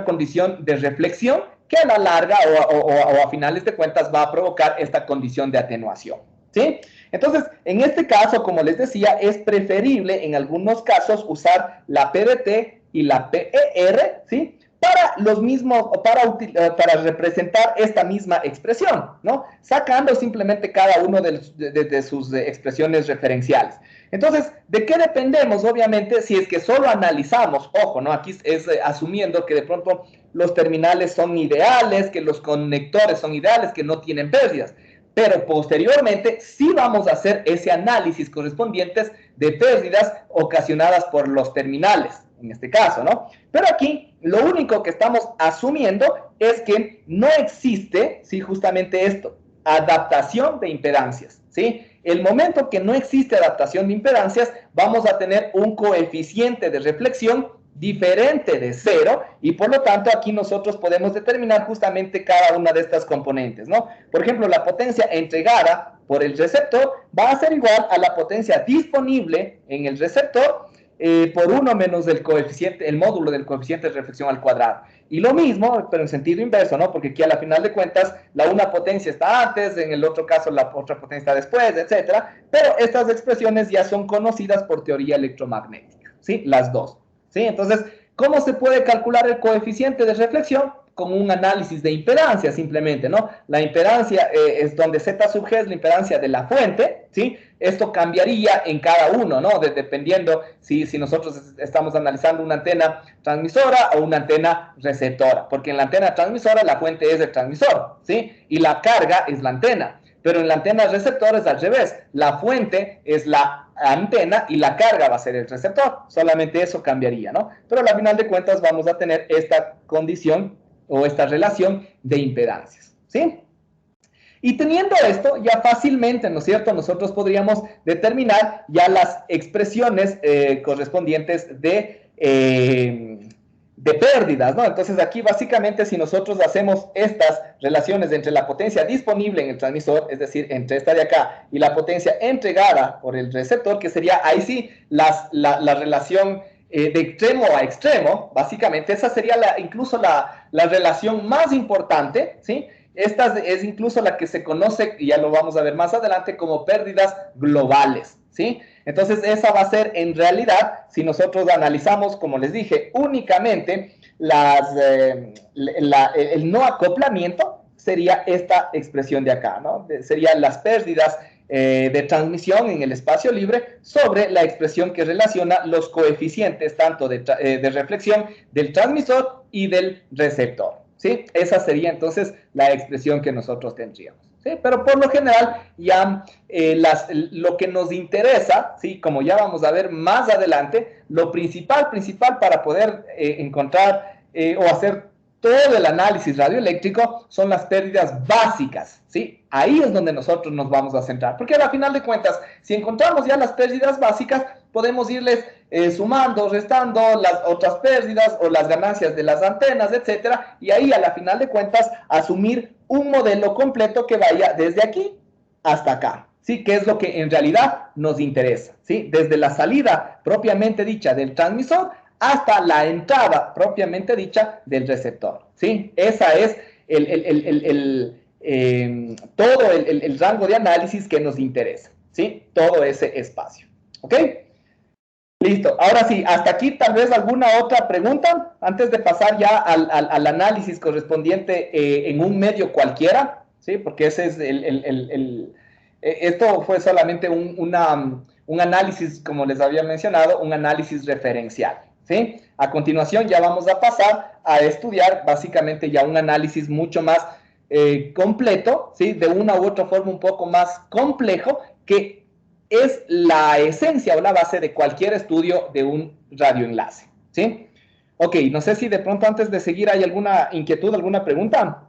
Speaker 1: condición de reflexión que a la larga o a finales de cuentas va a provocar esta condición de atenuación, ¿sí? Entonces, en este caso, como les decía, es preferible en algunos casos usar la PDT y la PER, ¿sí? Para los mismos, para representar esta misma expresión, ¿no? Sacando simplemente cada uno de sus expresiones referenciales. Entonces, ¿de qué dependemos? Obviamente, si es que solo analizamos, ojo, ¿no? Aquí es asumiendo que de pronto los terminales son ideales, que los conectores son ideales, que no tienen pérdidas. Pero posteriormente sí vamos a hacer ese análisis correspondientes de pérdidas ocasionadas por los terminales, en este caso, ¿no? Pero aquí lo único que estamos asumiendo es que no existe, sí, justamente esto, adaptación de impedancias, ¿sí? El momento que no existe adaptación de impedancias, vamos a tener un coeficiente de reflexión diferente de 0 y por lo tanto aquí nosotros podemos determinar justamente cada una de estas componentes, ¿no? Por ejemplo, la potencia entregada por el receptor va a ser igual a la potencia disponible en el receptor por 1 menos el módulo del coeficiente de reflexión al cuadrado. Y lo mismo, pero en sentido inverso, ¿no? Porque aquí a la final de cuentas, una potencia está antes, en el otro caso la otra potencia está después, etcétera. Pero estas expresiones ya son conocidas por teoría electromagnética, ¿sí? Las dos, ¿sí? Entonces, ¿cómo se puede calcular el coeficiente de reflexión? Con un análisis de impedancia simplemente, ¿no? La impedancia es donde Z sub G es la impedancia de la fuente, ¿sí? Esto cambiaría en cada uno, ¿no? Dependiendo si nosotros estamos analizando una antena transmisora o una antena receptora, porque en la antena transmisora la fuente es el transmisor, ¿sí? Y la carga es la antena, pero en la antena receptora es al revés, la fuente es la antena y la carga va a ser el receptor, solamente eso cambiaría, ¿no? Pero al final de cuentas vamos a tener esta condición o esta relación de impedancias, ¿sí? Y teniendo esto, ya fácilmente, ¿no es cierto?, nosotros podríamos determinar ya las expresiones correspondientes de pérdidas, ¿no? Entonces aquí básicamente si nosotros hacemos estas relaciones entre la potencia disponible en el transmisor, es decir, entre esta de acá, y la potencia entregada por el receptor, que sería ahí sí la relación de extremo a extremo, básicamente, esa sería incluso la relación más importante, ¿sí? Esta es incluso la que se conoce, y ya lo vamos a ver más adelante, como pérdidas globales, ¿sí? Entonces, esa va a ser, en realidad, si nosotros analizamos, como les dije, únicamente el no acoplamiento, sería esta expresión de acá, ¿no? Serían las pérdidas de transmisión en el espacio libre sobre la expresión que relaciona los coeficientes tanto de reflexión del transmisor y del receptor, ¿sí? Esa sería entonces la expresión que nosotros tendríamos, ¿sí? Pero por lo general ya lo que nos interesa, ¿sí? Como ya vamos a ver más adelante, lo principal para poder encontrar o hacer todo el análisis radioeléctrico son las pérdidas básicas, ¿sí? Ahí es donde nosotros nos vamos a centrar, porque a la final de cuentas, si encontramos ya las pérdidas básicas, podemos irles sumando, restando las otras pérdidas o las ganancias de las antenas, etcétera, y ahí a la final de cuentas asumir un modelo completo que vaya desde aquí hasta acá, ¿sí? Que es lo que en realidad nos interesa, ¿sí? Desde la salida propiamente dicha del transmisor hasta la entrada propiamente dicha del receptor, ¿sí? Esa es todo el rango de análisis que nos interesa, ¿sí? Todo ese espacio, ¿ok? Listo, ahora sí, hasta aquí tal vez alguna otra pregunta antes de pasar ya al análisis correspondiente en un medio cualquiera, ¿sí? Porque ese es esto fue solamente un análisis, como les había mencionado, un análisis referencial, ¿sí? A continuación ya vamos a pasar a estudiar básicamente ya un análisis mucho más completo, ¿sí? De una u otra forma un poco más complejo, que es la esencia o la base de cualquier estudio de un radioenlace, ¿sí? Ok, no sé si de pronto antes de seguir hay alguna inquietud, alguna pregunta.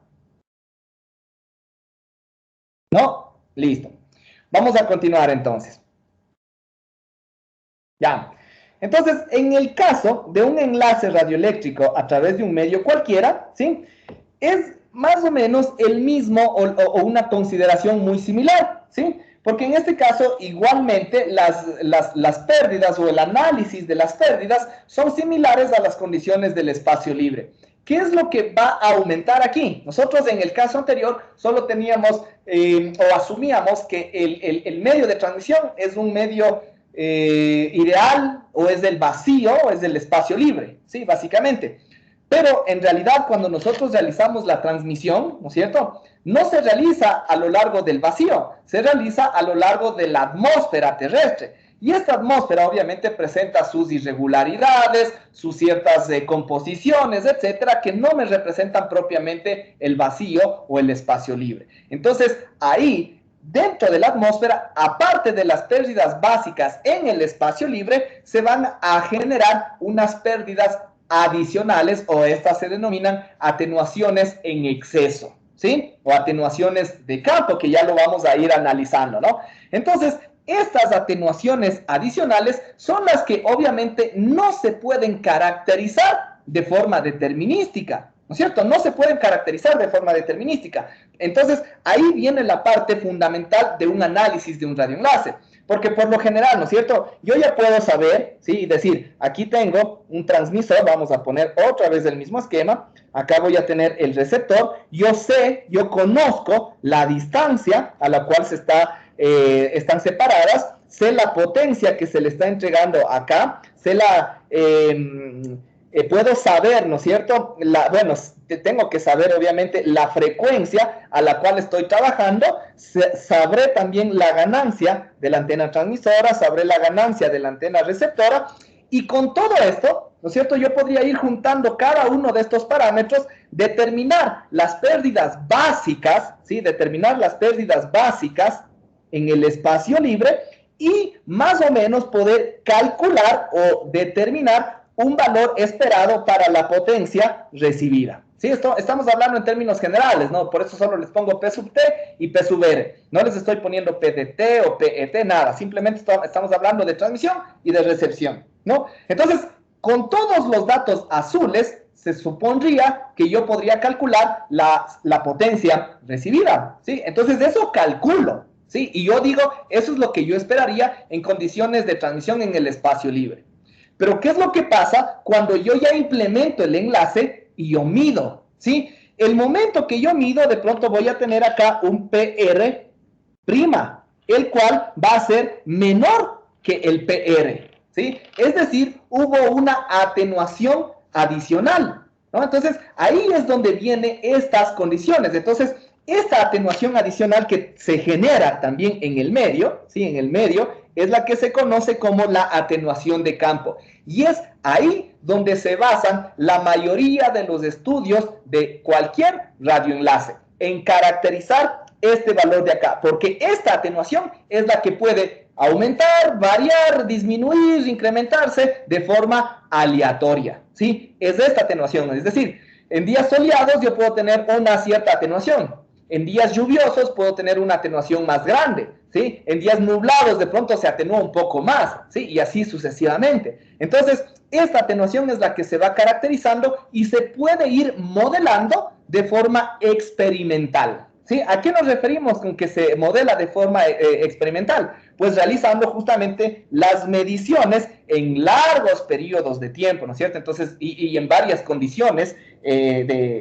Speaker 1: ¿No? Listo. Vamos a continuar entonces. Ya. Entonces, en el caso de un enlace radioeléctrico a través de un medio cualquiera, ¿sí? Es más o menos el mismo o una consideración muy similar, ¿sí? Porque en este caso, igualmente, las pérdidas o el análisis de las pérdidas son similares a las condiciones del espacio libre. ¿Qué es lo que va a aumentar aquí? Nosotros en el caso anterior solo teníamos o asumíamos que el medio de transmisión es un medio ideal o es del vacío o es del espacio libre, ¿sí? Básicamente. Pero en realidad cuando nosotros realizamos la transmisión, ¿no es cierto?, no se realiza a lo largo del vacío, se realiza a lo largo de la atmósfera terrestre. Y esta atmósfera obviamente presenta sus irregularidades, sus ciertas composiciones, etcétera, que no me representan propiamente el vacío o el espacio libre. Entonces, ahí, dentro de la atmósfera, aparte de las pérdidas básicas en el espacio libre, se van a generar unas pérdidas adicionales, o estas se denominan atenuaciones en exceso, ¿sí? O atenuaciones de campo, que ya lo vamos a ir analizando, ¿no? Entonces, estas atenuaciones adicionales son las que obviamente no se pueden caracterizar de forma determinística, ¿no es cierto? No se pueden caracterizar de forma determinística. Entonces, ahí viene la parte fundamental de un análisis de un radioenlace. Porque por lo general, ¿no es cierto?, yo ya puedo saber, ¿sí? Y decir, aquí tengo un transmisor, vamos a poner otra vez el mismo esquema, acá voy a tener el receptor, yo sé, yo conozco la distancia a la cual están separadas, sé la potencia que se le está entregando acá, sé puedo saber, ¿no es cierto? Tengo que saber obviamente la frecuencia a la cual estoy trabajando, sabré también la ganancia de la antena transmisora, sabré la ganancia de la antena receptora, y con todo esto, ¿no es cierto?, yo podría ir juntando cada uno de estos parámetros, determinar las pérdidas básicas, ¿sí? Determinar las pérdidas básicas en el espacio libre y más o menos poder calcular o determinar un valor esperado para la potencia recibida. Sí, estamos hablando en términos generales, ¿no? Por eso solo les pongo P sub T y P sub R. No les estoy poniendo P de T o PET, nada. Simplemente estamos hablando de transmisión y de recepción, ¿no? Entonces, con todos los datos azules, se supondría que yo podría calcular la potencia recibida, ¿sí? Entonces, eso calculo, ¿sí? Y yo digo, eso es lo que yo esperaría en condiciones de transmisión en el espacio libre. Pero, ¿qué es lo que pasa cuando yo ya implemento el enlace y yo mido? ¿Sí? El momento que yo mido, de pronto voy a tener acá un PR', el cual va a ser menor que el PR, ¿sí? Es decir, hubo una atenuación adicional, ¿no? Entonces, ahí es donde vienen estas condiciones. Entonces, esta atenuación adicional que se genera también en el medio, ¿sí? En el medio, es la que se conoce como la atenuación de campo. Y es ahí donde se basan la mayoría de los estudios de cualquier radioenlace, en caracterizar este valor de acá, porque esta atenuación es la que puede aumentar, variar, disminuir, incrementarse de forma aleatoria, ¿sí? Es esta atenuación, es decir, en días soleados yo puedo tener una cierta atenuación, en días lluviosos puedo tener una atenuación más grande, ¿sí? En días nublados de pronto se atenúa un poco más, ¿sí? Y así sucesivamente. Entonces, esta atenuación es la que se va caracterizando y se puede ir modelando de forma experimental, ¿sí? ¿A qué nos referimos con que se modela de forma experimental? Pues realizando justamente las mediciones en largos periodos de tiempo, ¿no es cierto? Entonces, y en varias condiciones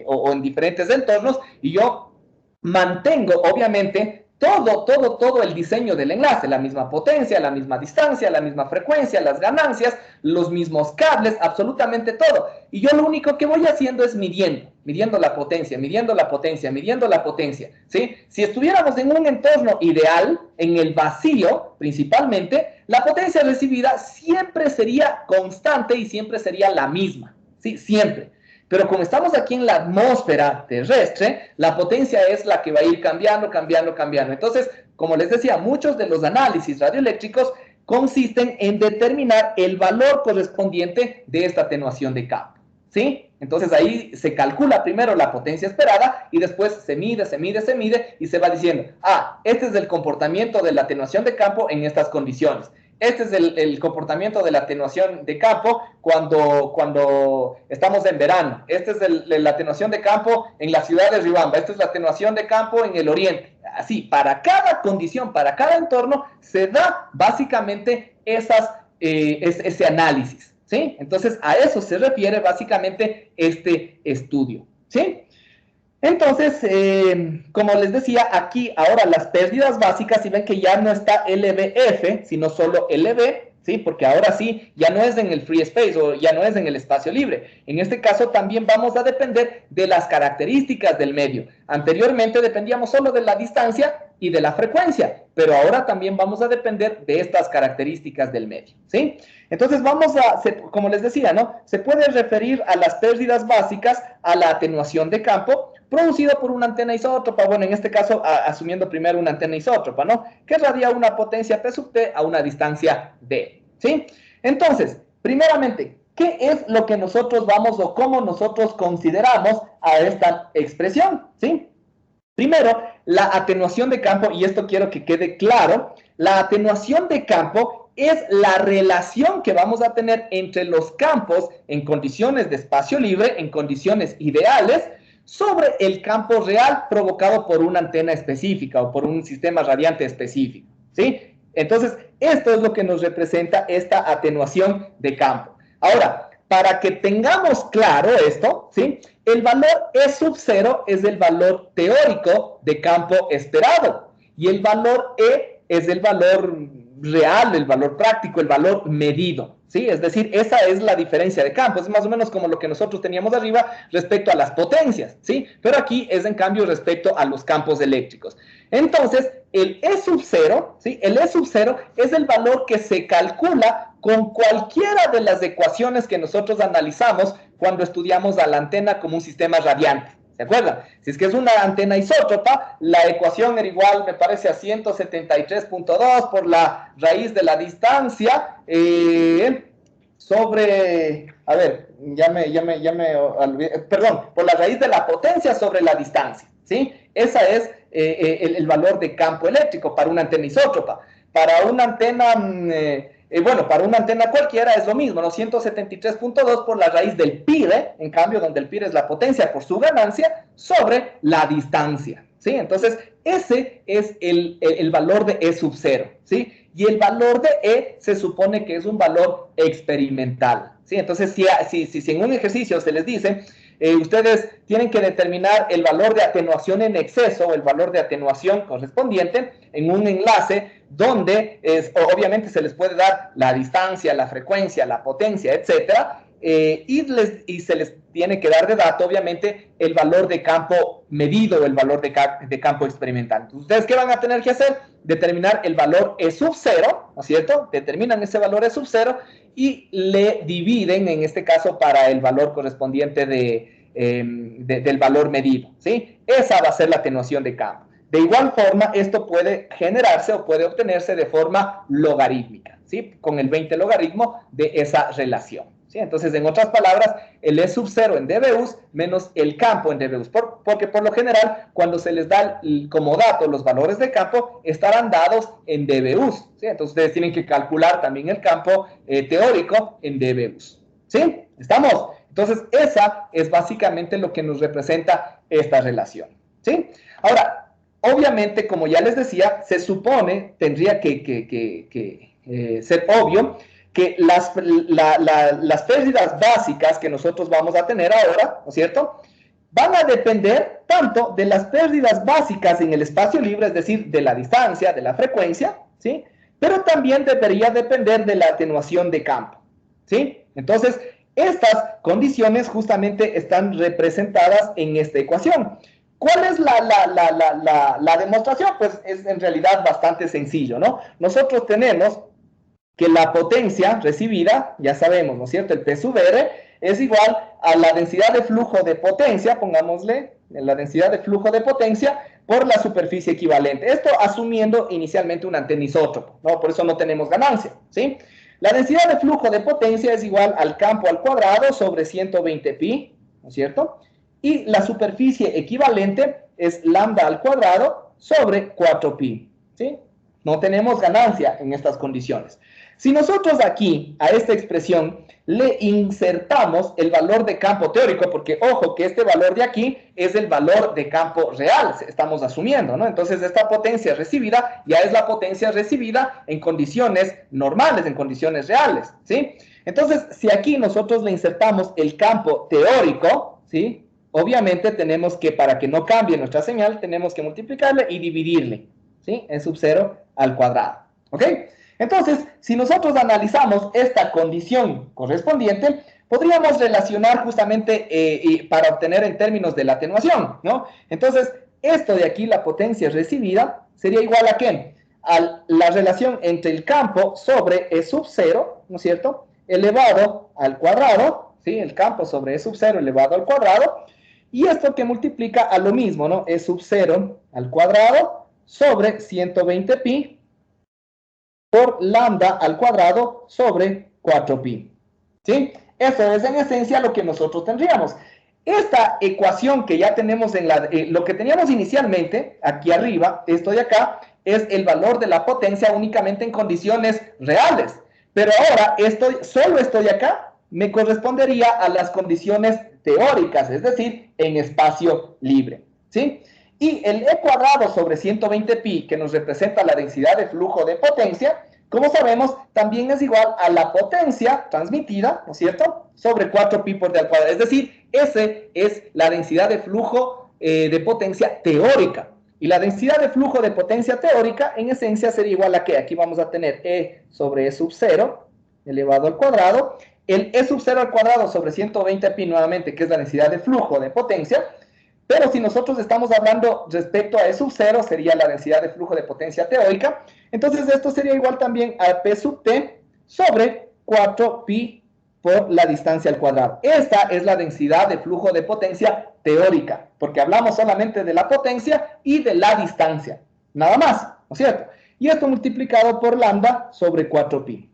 Speaker 1: o en diferentes entornos, y yo mantengo, obviamente, todo el diseño del enlace, la misma potencia, la misma distancia, la misma frecuencia, las ganancias, los mismos cables, absolutamente todo. Y yo lo único que voy haciendo es midiendo la potencia, midiendo la potencia, midiendo la potencia, ¿sí? Si estuviéramos en un entorno ideal, en el vacío, principalmente, la potencia recibida siempre sería constante y siempre sería la misma, ¿sí? Siempre. Pero como estamos aquí en la atmósfera terrestre, la potencia es la que va a ir cambiando, cambiando, cambiando. Entonces, como les decía, muchos de los análisis radioeléctricos consisten en determinar el valor correspondiente de esta atenuación de campo, ¿sí? Entonces ahí se calcula primero la potencia esperada y después se mide y se va diciendo, este es el comportamiento de la atenuación de campo en estas condiciones. Este es el comportamiento de la atenuación de campo cuando estamos en verano. Esta es la atenuación de campo en la ciudad de Riobamba. Esta es la atenuación de campo en el oriente. Así, para cada condición, para cada entorno, se da básicamente ese análisis, ¿sí? Entonces, a eso se refiere básicamente este estudio, ¿sí? Entonces, como les decía, aquí ahora las pérdidas básicas, si ven que ya no está LBF, sino solo LB, ¿sí? Porque ahora sí, ya no es en el free space o ya no es en el espacio libre. En este caso también vamos a depender de las características del medio. Anteriormente dependíamos solo de la distancia y de la frecuencia, pero ahora también vamos a depender de estas características del medio, ¿sí? Entonces como les decía, ¿no? Se puede referir a las pérdidas básicas a la atenuación de campo producida por una antena isótropa, bueno, en este caso asumiendo primero una antena isótropa, ¿no? Que radia una potencia P sub T a una distancia D, ¿sí? Entonces, primeramente, ¿qué es lo que nosotros o cómo nosotros consideramos a esta expresión, ¿sí? Primero, la atenuación de campo, y esto quiero que quede claro, la atenuación de campo es la relación que vamos a tener entre los campos en condiciones de espacio libre, en condiciones ideales, sobre el campo real provocado por una antena específica o por un sistema radiante específico, ¿sí? Entonces, esto es lo que nos representa esta atenuación de campo. Ahora, para que tengamos claro esto, ¿sí? El valor E sub 0 es el valor teórico de campo esperado y el valor E es el valor real, el valor práctico, el valor medido, ¿sí? Es decir, esa es la diferencia de campo, es más o menos como lo que nosotros teníamos arriba respecto a las potencias, ¿sí? Pero aquí es en cambio respecto a los campos eléctricos. Entonces, el E sub 0, ¿sí? El E sub 0 es el valor que se calcula con cualquiera de las ecuaciones que nosotros analizamos cuando estudiamos a la antena como un sistema radiante. ¿Se acuerdan? Si es que es una antena isótropa, la ecuación era igual, me parece, a 173.2 por la raíz de la distancia sobre, a ver, perdón, por la raíz de la potencia sobre la distancia, ¿sí? Esa es el valor de campo eléctrico para una antena isótropa. Para una antena, para una antena cualquiera es lo mismo, ¿no? 173.2 por la raíz del pi, en cambio, donde el pi es la potencia por su ganancia sobre la distancia, ¿sí? Entonces, ese es el valor de E sub 0, ¿sí? Y el valor de E se supone que es un valor experimental, ¿sí? Entonces, si en un ejercicio se les dice, ustedes tienen que determinar el valor de atenuación en exceso, o el valor de atenuación correspondiente en un enlace donde obviamente se les puede dar la distancia, la frecuencia, la potencia, etcétera, y se les tiene que dar de dato, obviamente, el valor de campo medido o el valor de campo experimental. Entonces, ¿ustedes qué van a tener que hacer? Determinar el valor E sub 0, ¿no es cierto? Determinan ese valor E sub 0 y le dividen, en este caso, para el valor correspondiente del valor medido, ¿sí? Esa va a ser la atenuación de campo. De igual forma, esto puede generarse o puede obtenerse de forma logarítmica, ¿sí? Con el 20 logaritmo de esa relación, ¿sí? Entonces, en otras palabras, el E sub 0 en dBus menos el campo en dBus, porque por lo general, cuando se les da como dato los valores de campo, estarán dados en dBus, ¿sí? Entonces, ustedes tienen que calcular también el campo teórico en dBus, ¿sí? ¿Estamos? Entonces, esa es básicamente lo que nos representa esta relación, ¿sí? Ahora, obviamente, como ya les decía, se supone, tendría que ser obvio, que las pérdidas básicas que nosotros vamos a tener ahora, ¿no es cierto?, van a depender tanto de las pérdidas básicas en el espacio libre, es decir, de la distancia, de la frecuencia, ¿sí?, pero también debería depender de la atenuación de campo, ¿sí? Entonces, estas condiciones justamente están representadas en esta ecuación. ¿Cuál es la demostración? Pues es en realidad bastante sencillo, ¿no? Nosotros tenemos que la potencia recibida, ya sabemos, ¿no es cierto? El P sub R es igual a la densidad de flujo de potencia, pongámosle la densidad de flujo de potencia por la superficie equivalente. Esto asumiendo inicialmente un antenisótropo, ¿no? Por eso no tenemos ganancia, ¿sí? La densidad de flujo de potencia es igual al campo al cuadrado sobre 120 pi, ¿no es cierto? Y la superficie equivalente es lambda al cuadrado sobre 4pi, ¿sí? No tenemos ganancia en estas condiciones. Si nosotros aquí, a esta expresión, le insertamos el valor de campo teórico, porque ojo que este valor de aquí es el valor de campo real, estamos asumiendo, ¿no? Entonces esta potencia recibida ya es la potencia recibida en condiciones normales, en condiciones reales, ¿sí? Entonces, si aquí nosotros le insertamos el campo teórico, ¿sí?, obviamente tenemos que, para que no cambie nuestra señal, tenemos que multiplicarle y dividirle, ¿sí?, E sub 0 al cuadrado, ¿ok? Entonces, si nosotros analizamos esta condición correspondiente, podríamos relacionar justamente para obtener en términos de la atenuación, ¿no? Entonces, esto de aquí, la potencia recibida, sería igual a ¿qué? A la relación entre el campo sobre E sub 0, ¿no es cierto?, elevado al cuadrado, ¿sí? El campo sobre E sub 0 elevado al cuadrado, y esto que multiplica a lo mismo, ¿no? E sub 0 al cuadrado sobre 120 pi por lambda al cuadrado sobre 4pi, ¿sí? Eso es en esencia lo que nosotros tendríamos. Esta ecuación que ya tenemos en lo que teníamos inicialmente, aquí arriba, esto de acá, es el valor de la potencia únicamente en condiciones reales. Pero ahora, solo esto de acá me correspondería a las condiciones teóricas, es decir, en espacio libre, ¿sí? Y el E cuadrado sobre 120 pi, que nos representa la densidad de flujo de potencia, como sabemos, también es igual a la potencia transmitida, ¿no es cierto?, sobre 4 pi por d al cuadrado. Es decir, ese es la densidad de flujo de potencia teórica. Y la densidad de flujo de potencia teórica, en esencia, sería igual a ¿qué? Aquí vamos a tener E sobre E sub 0 elevado al cuadrado. El E sub 0 al cuadrado sobre 120 pi nuevamente, que es la densidad de flujo de potencia. Pero si nosotros estamos hablando respecto a E sub 0, sería la densidad de flujo de potencia teórica. Entonces, esto sería igual también a P sub T sobre 4pi por la distancia al cuadrado. Esta es la densidad de flujo de potencia teórica, porque hablamos solamente de la potencia y de la distancia. Nada más, ¿no es cierto? Y esto multiplicado por lambda sobre 4pi,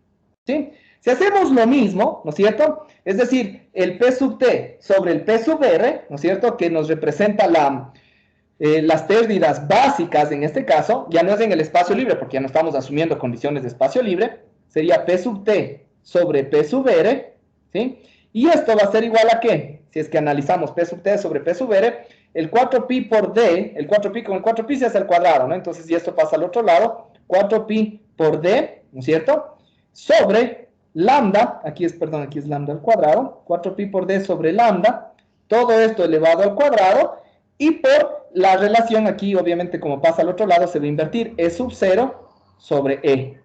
Speaker 1: ¿sí? Si hacemos lo mismo, ¿no es cierto? Es decir, el P sub T sobre el P sub R, ¿no es cierto?, que nos representa las pérdidas básicas en este caso, ya no es en el espacio libre, porque ya no estamos asumiendo condiciones de espacio libre, sería P sub T sobre P sub R, ¿sí? Y esto va a ser igual a ¿qué? Si es que analizamos P sub T sobre P sub R, el 4pi por D, el 4pi con el 4pi se hace al cuadrado, ¿no? Entonces, si esto pasa al otro lado, 4pi por D, ¿no es cierto?, sobre lambda, aquí es lambda al cuadrado, 4pi por d sobre lambda, todo esto elevado al cuadrado, y por la relación aquí, obviamente como pasa al otro lado, se va a invertir E sub 0 sobre E,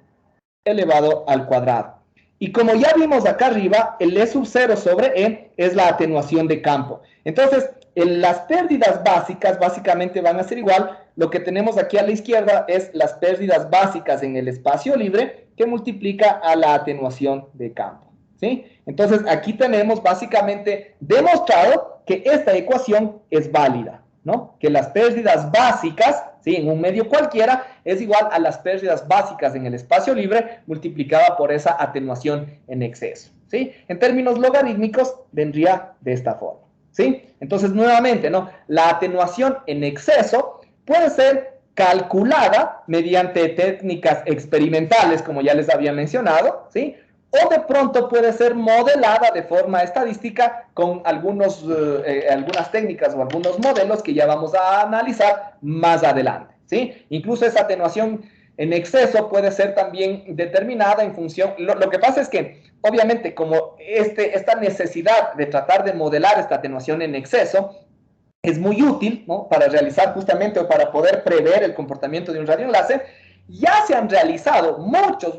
Speaker 1: elevado al cuadrado. Y como ya vimos acá arriba, el E sub 0 sobre E es la atenuación de campo. Entonces, las pérdidas básicas básicamente van a ser igual. Lo que tenemos aquí a la izquierda es las pérdidas básicas en el espacio libre que multiplica a la atenuación de campo, ¿sí? Entonces, aquí tenemos básicamente demostrado que esta ecuación es válida, ¿no? Que las pérdidas básicas, ¿sí?, en un medio cualquiera es igual a las pérdidas básicas en el espacio libre multiplicada por esa atenuación en exceso, ¿sí? En términos logarítmicos vendría de esta forma, ¿sí? Entonces, nuevamente, ¿no? La atenuación en exceso puede ser calculada mediante técnicas experimentales, como ya les había mencionado, ¿sí? O de pronto puede ser modelada de forma estadística con algunas técnicas o algunos modelos que ya vamos a analizar más adelante, ¿sí? Incluso esa atenuación en exceso puede ser también determinada en función. Lo que pasa es que, obviamente, como esta necesidad de tratar de modelar esta atenuación en exceso es muy útil, ¿no?, para realizar justamente o para poder prever el comportamiento de un radioenlace, ya se han realizado muchos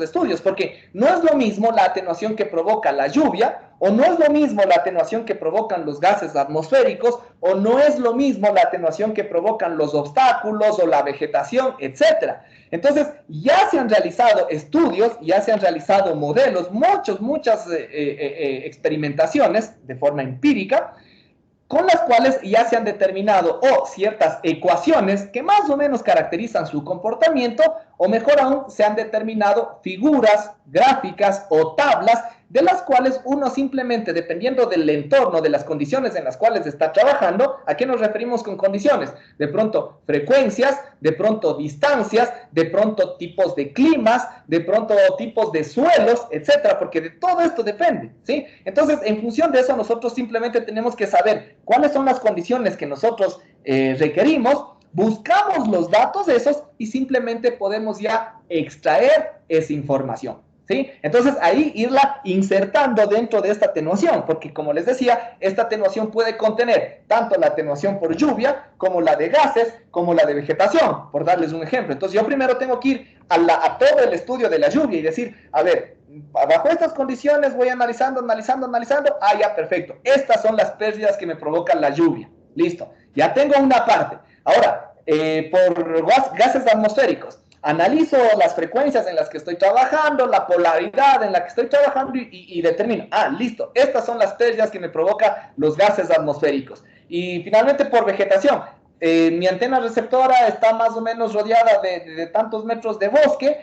Speaker 1: estudios, porque no es lo mismo la atenuación que provoca la lluvia, o no es lo mismo la atenuación que provocan los gases atmosféricos, o no es lo mismo la atenuación que provocan los obstáculos o la vegetación, etc. Entonces, ya se han realizado estudios, ya se han realizado modelos, muchas experimentaciones de forma empírica, con las cuales ya se han determinado ciertas ecuaciones que más o menos caracterizan su comportamiento, o mejor aún, se han determinado figuras, gráficas o tablas de las cuales uno simplemente, dependiendo del entorno, de las condiciones en las cuales está trabajando, ¿a qué nos referimos con condiciones? De pronto frecuencias, de pronto distancias, de pronto tipos de climas, de pronto tipos de suelos, etcétera, porque de todo esto depende, ¿sí? Entonces, en función de eso, nosotros simplemente tenemos que saber cuáles son las condiciones que nosotros requerimos, buscamos los datos esos y simplemente podemos ya extraer esa información, ¿sí? Entonces, ahí irla insertando dentro de esta atenuación, porque como les decía, esta atenuación puede contener tanto la atenuación por lluvia, como la de gases, como la de vegetación, por darles un ejemplo. Entonces, yo primero tengo que ir a todo el estudio de la lluvia y decir, a ver, bajo estas condiciones voy analizando, ya, perfecto. Estas son las pérdidas que me provocan la lluvia. Listo, ya tengo una parte. Ahora, por gases atmosféricos, analizo las frecuencias en las que estoy trabajando, la polaridad en la que estoy trabajando y determino, listo, estas son las pérdidas que me provocan los gases atmosféricos. Y finalmente, por vegetación, mi antena receptora está más o menos rodeada de tantos metros de bosque,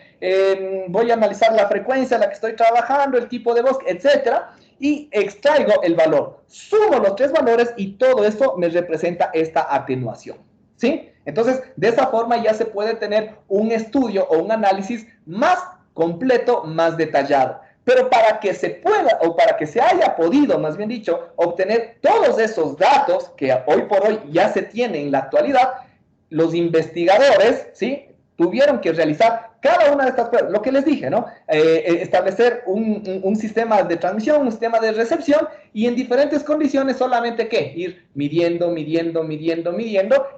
Speaker 1: voy a analizar la frecuencia en la que estoy trabajando, el tipo de bosque, etcétera, y extraigo el valor. Sumo los tres valores y todo eso me representa esta atenuación, ¿sí? Entonces, de esa forma ya se puede tener un estudio o un análisis más completo, más detallado. Pero para que se pueda, o para que se haya podido, más bien dicho, obtener todos esos datos que hoy por hoy ya se tienen en la actualidad, los investigadores, ¿sí?, tuvieron que realizar cada una de estas pruebas, lo que les dije, ¿no? Establecer un sistema de transmisión, un sistema de recepción, y en diferentes condiciones solamente, ¿qué? Ir midiendo,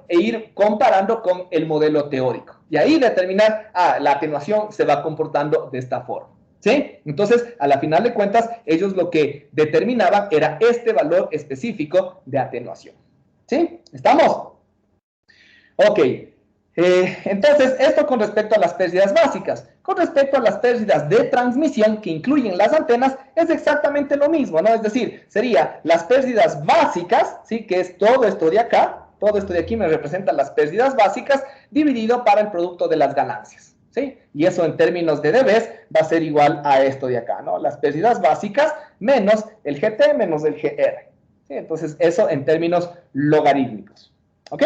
Speaker 1: e ir comparando con el modelo teórico. Y ahí determinar, la atenuación se va comportando de esta forma, ¿sí? Entonces, a la final de cuentas, ellos lo que determinaban era este valor específico de atenuación, ¿sí? ¿Estamos? Ok. Entonces, esto con respecto a las pérdidas básicas. Con respecto a las pérdidas de transmisión que incluyen las antenas, es exactamente lo mismo, ¿no? Es decir, sería las pérdidas básicas, ¿sí?, que es todo esto de acá, todo esto de aquí me representa las pérdidas básicas, dividido para el producto de las ganancias, ¿sí? Y eso en términos de dBs va a ser igual a esto de acá, ¿no? Las pérdidas básicas menos el GT menos el GR, ¿sí? Entonces, eso en términos logarítmicos, ¿ok?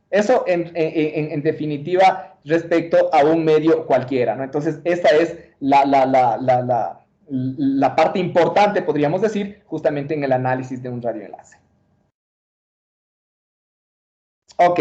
Speaker 1: Eso en definitiva respecto a un medio cualquiera, ¿no? Entonces, esa es la parte importante, podríamos decir, justamente en el análisis de un radioenlace. Ok.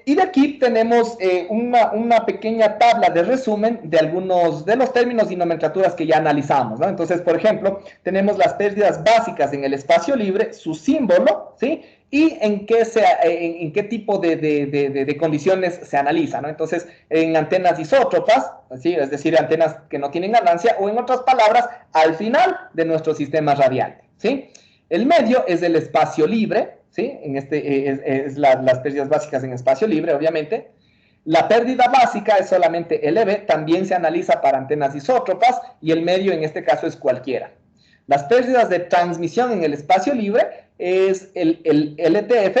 Speaker 1: Y de aquí tenemos una pequeña tabla de resumen de algunos de los términos y nomenclaturas que ya analizamos, ¿no? Entonces, por ejemplo, tenemos las pérdidas básicas en el espacio libre, su símbolo, ¿sí? y en qué tipo de condiciones se analiza, ¿no? Entonces, en antenas isótropas, ¿sí? Es decir, antenas que no tienen ganancia, o en otras palabras, al final de nuestro sistema radiante, ¿sí? El medio es el espacio libre, ¿sí? Las pérdidas básicas en espacio libre, obviamente. La pérdida básica es solamente LB, también se analiza para antenas isótropas, y el medio en este caso es cualquiera. Las pérdidas de transmisión en el espacio libre es el LTF,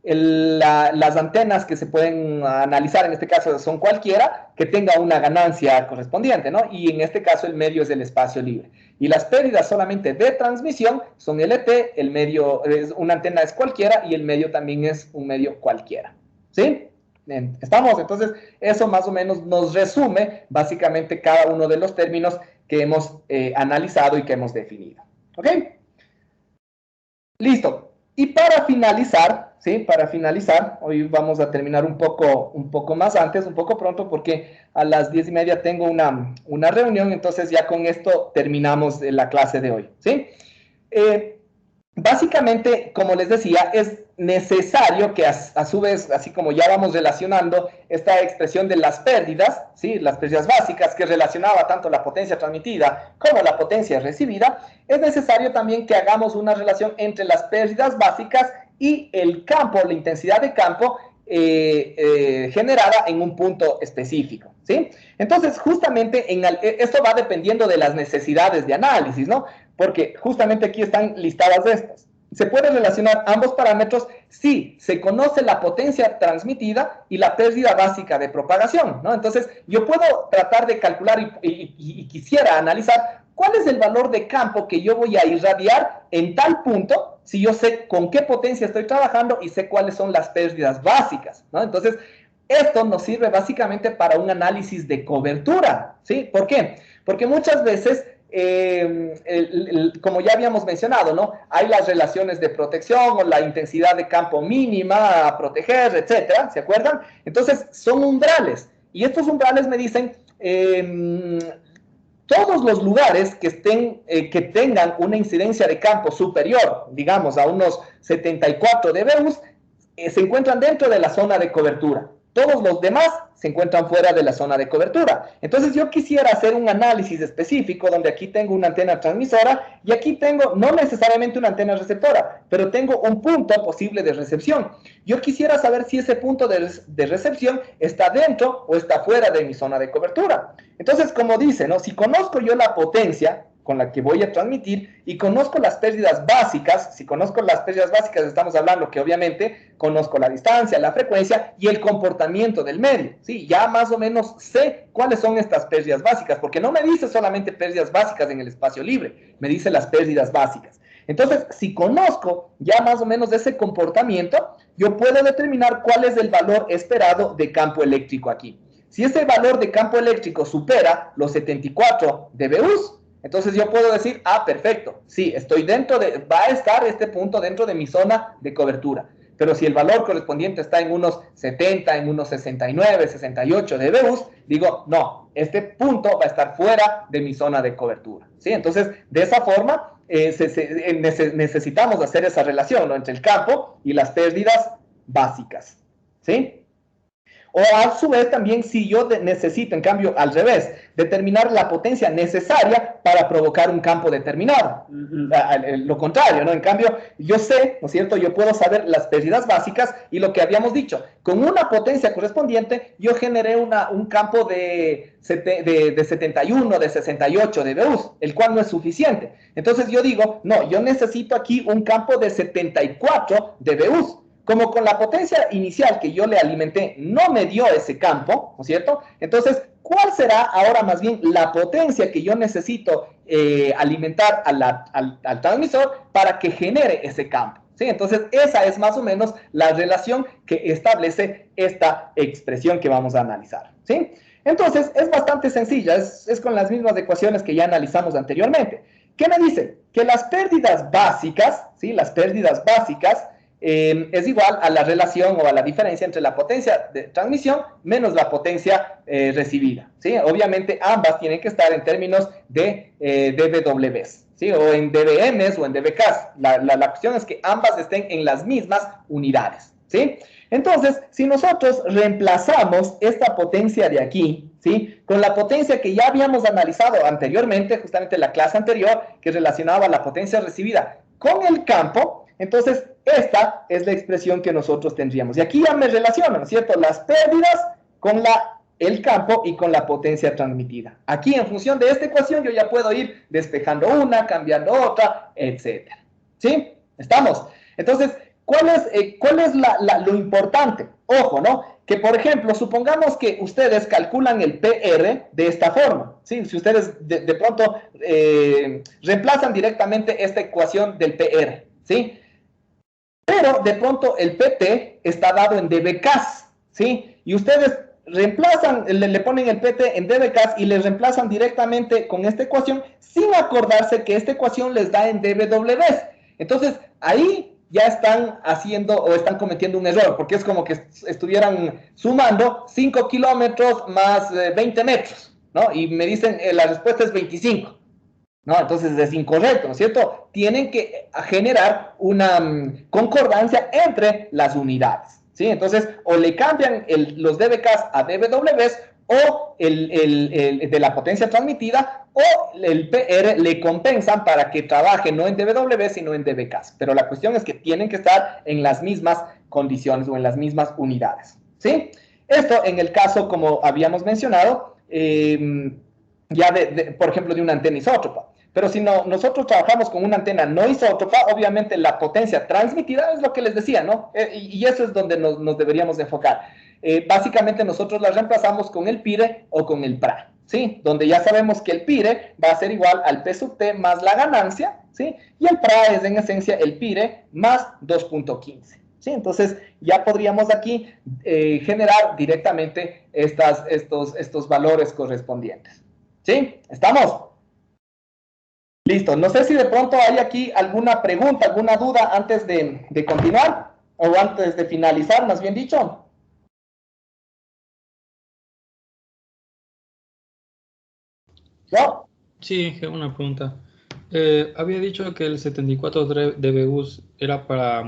Speaker 1: las antenas que se pueden analizar en este caso son cualquiera que tenga una ganancia correspondiente, ¿no? Y en este caso el medio es el espacio libre. Y las pérdidas solamente de transmisión son LT, el medio, una antena es cualquiera y el medio también es un medio cualquiera, ¿sí? Bien, ¿estamos? Entonces, eso más o menos nos resume básicamente cada uno de los términos que hemos analizado y que hemos definido. ¿Ok? Listo. Y para finalizar, ¿sí? Para finalizar, hoy vamos a terminar un poco más antes, un poco pronto, porque a las 10:30 tengo una reunión, entonces ya con esto terminamos la clase de hoy, ¿sí? Básicamente, como les decía, es necesario que a su vez, así como ya vamos relacionando esta expresión de las pérdidas, ¿sí? Las pérdidas básicas que relacionaba tanto la potencia transmitida como la potencia recibida, es necesario también que hagamos una relación entre las pérdidas básicas y el campo, la intensidad de campo generada en un punto específico, ¿sí? Entonces, justamente esto va dependiendo de las necesidades de análisis, ¿no? Porque justamente aquí están listadas estas. ¿Se puede relacionar ambos parámetros? Sí, se conoce la potencia transmitida y la pérdida básica de propagación, ¿no? Entonces, yo puedo tratar de calcular y quisiera analizar cuál es el valor de campo que yo voy a irradiar en tal punto si yo sé con qué potencia estoy trabajando y sé cuáles son las pérdidas básicas, ¿no? Entonces, esto nos sirve básicamente para un análisis de cobertura, ¿sí? ¿Por qué? Porque muchas veces como ya habíamos mencionado, ¿no? Hay las relaciones de protección o la intensidad de campo mínima a proteger, etcétera, ¿se acuerdan? Entonces, son umbrales, y estos umbrales me dicen todos los lugares que tengan una incidencia de campo superior, digamos, a unos 74 dBus, se encuentran dentro de la zona de cobertura. Todos los demás se encuentran fuera de la zona de cobertura. Entonces yo quisiera hacer un análisis específico donde aquí tengo una antena transmisora y aquí tengo no necesariamente una antena receptora, pero tengo un punto posible de recepción. Yo quisiera saber si ese punto de recepción está dentro o está fuera de mi zona de cobertura. Entonces, como dice, ¿no? Si conozco yo la potencia con la que voy a transmitir y conozco las pérdidas básicas, si conozco las pérdidas básicas estamos hablando que obviamente conozco la distancia, la frecuencia y el comportamiento del medio, ¿sí? Ya más o menos sé cuáles son estas pérdidas básicas, porque no me dice solamente pérdidas básicas en el espacio libre, me dice las pérdidas básicas. Entonces, si conozco ya más o menos ese comportamiento, yo puedo determinar cuál es el valor esperado de campo eléctrico aquí. Si ese valor de campo eléctrico supera los 74 dBus, entonces yo puedo decir, ah, perfecto, sí, va a estar este punto dentro de mi zona de cobertura. Pero si el valor correspondiente está en unos 70, en unos 69, 68 dBus, digo, no, este punto va a estar fuera de mi zona de cobertura, ¿sí? Entonces, de esa forma, necesitamos hacer esa relación, ¿no? Entre el campo y las pérdidas básicas, ¿sí? O a su vez también si yo necesito, en cambio, al revés, determinar la potencia necesaria para provocar un campo determinado. Lo contrario, ¿no? En cambio, yo sé, ¿no es cierto? Yo puedo saber las pérdidas básicas y lo que habíamos dicho. Con una potencia correspondiente, yo generé un campo de 71, de 68 dBus, el cual no es suficiente. Entonces yo digo, no, yo necesito aquí un campo de 74 dBus. Como con la potencia inicial que yo le alimenté no me dio ese campo, ¿no es cierto? Entonces, ¿cuál será ahora más bien la potencia que yo necesito alimentar al transmisor para que genere ese campo? ¿Sí? Entonces, esa es más o menos la relación que establece esta expresión que vamos a analizar, ¿sí? Entonces, es bastante sencilla, es con las mismas ecuaciones que ya analizamos anteriormente. ¿Qué me dice? Que las pérdidas básicas, ¿sí? Las pérdidas básicas es igual a la relación o a la diferencia entre la potencia de transmisión menos la potencia recibida, ¿sí? Obviamente ambas tienen que estar en términos de dBWs, ¿sí? O en dBms o en dBks. La cuestión es que ambas estén en las mismas unidades, ¿sí? Entonces, si nosotros reemplazamos esta potencia de aquí, ¿sí? Con la potencia que ya habíamos analizado anteriormente, justamente en la clase anterior, que relacionaba la potencia recibida con el campo, entonces esta es la expresión que nosotros tendríamos. Y aquí ya me relaciono, ¿no es cierto? Las pérdidas con el campo y con la potencia transmitida. Aquí, en función de esta ecuación, yo ya puedo ir despejando una, cambiando otra, etcétera. ¿Sí? ¿Estamos? Entonces, ¿cuál es lo importante? Ojo, ¿no? Que, por ejemplo, supongamos que ustedes calculan el PR de esta forma, ¿sí? Si ustedes de pronto reemplazan directamente esta ecuación del PR, ¿sí? Pero de pronto el PT está dado en dBks, ¿sí? Y ustedes reemplazan, le ponen el PT en dBks y le reemplazan directamente con esta ecuación sin acordarse que esta ecuación les da en dBWs. Entonces, ahí ya están haciendo o están cometiendo un error, porque es como que estuvieran sumando 5 kilómetros más 20 metros, ¿no? Y me dicen, la respuesta es 25. No, entonces es incorrecto, ¿no es cierto? Tienen que generar una concordancia entre las unidades, ¿sí? Entonces, o le cambian los dBks a dBWs, o de la potencia transmitida, o el PR le compensan para que trabaje no en dBWs, sino en dBks. Pero la cuestión es que tienen que estar en las mismas condiciones o en las mismas unidades, ¿sí? Esto en el caso, como habíamos mencionado, ya por ejemplo, de una antena isótropa. Pero si nosotros trabajamos con una antena no isótropa, obviamente la potencia transmitida es lo que les decía, ¿no? Y eso es donde nos deberíamos enfocar. Básicamente nosotros la reemplazamos con el PIRE o con el PRA, ¿sí? Donde ya sabemos que el PIRE va a ser igual al P sub T más la ganancia, ¿sí? Y el PRA es en esencia el PIRE más 2.15. ¿Sí? Entonces ya podríamos aquí generar directamente estos valores correspondientes. ¿Sí? ¿Estamos? Listo. No sé si de pronto hay aquí alguna pregunta, alguna duda antes de continuar o antes de finalizar, más bien dicho. ¿No?
Speaker 2: Sí, una pregunta. Había dicho que el 74 dBus era para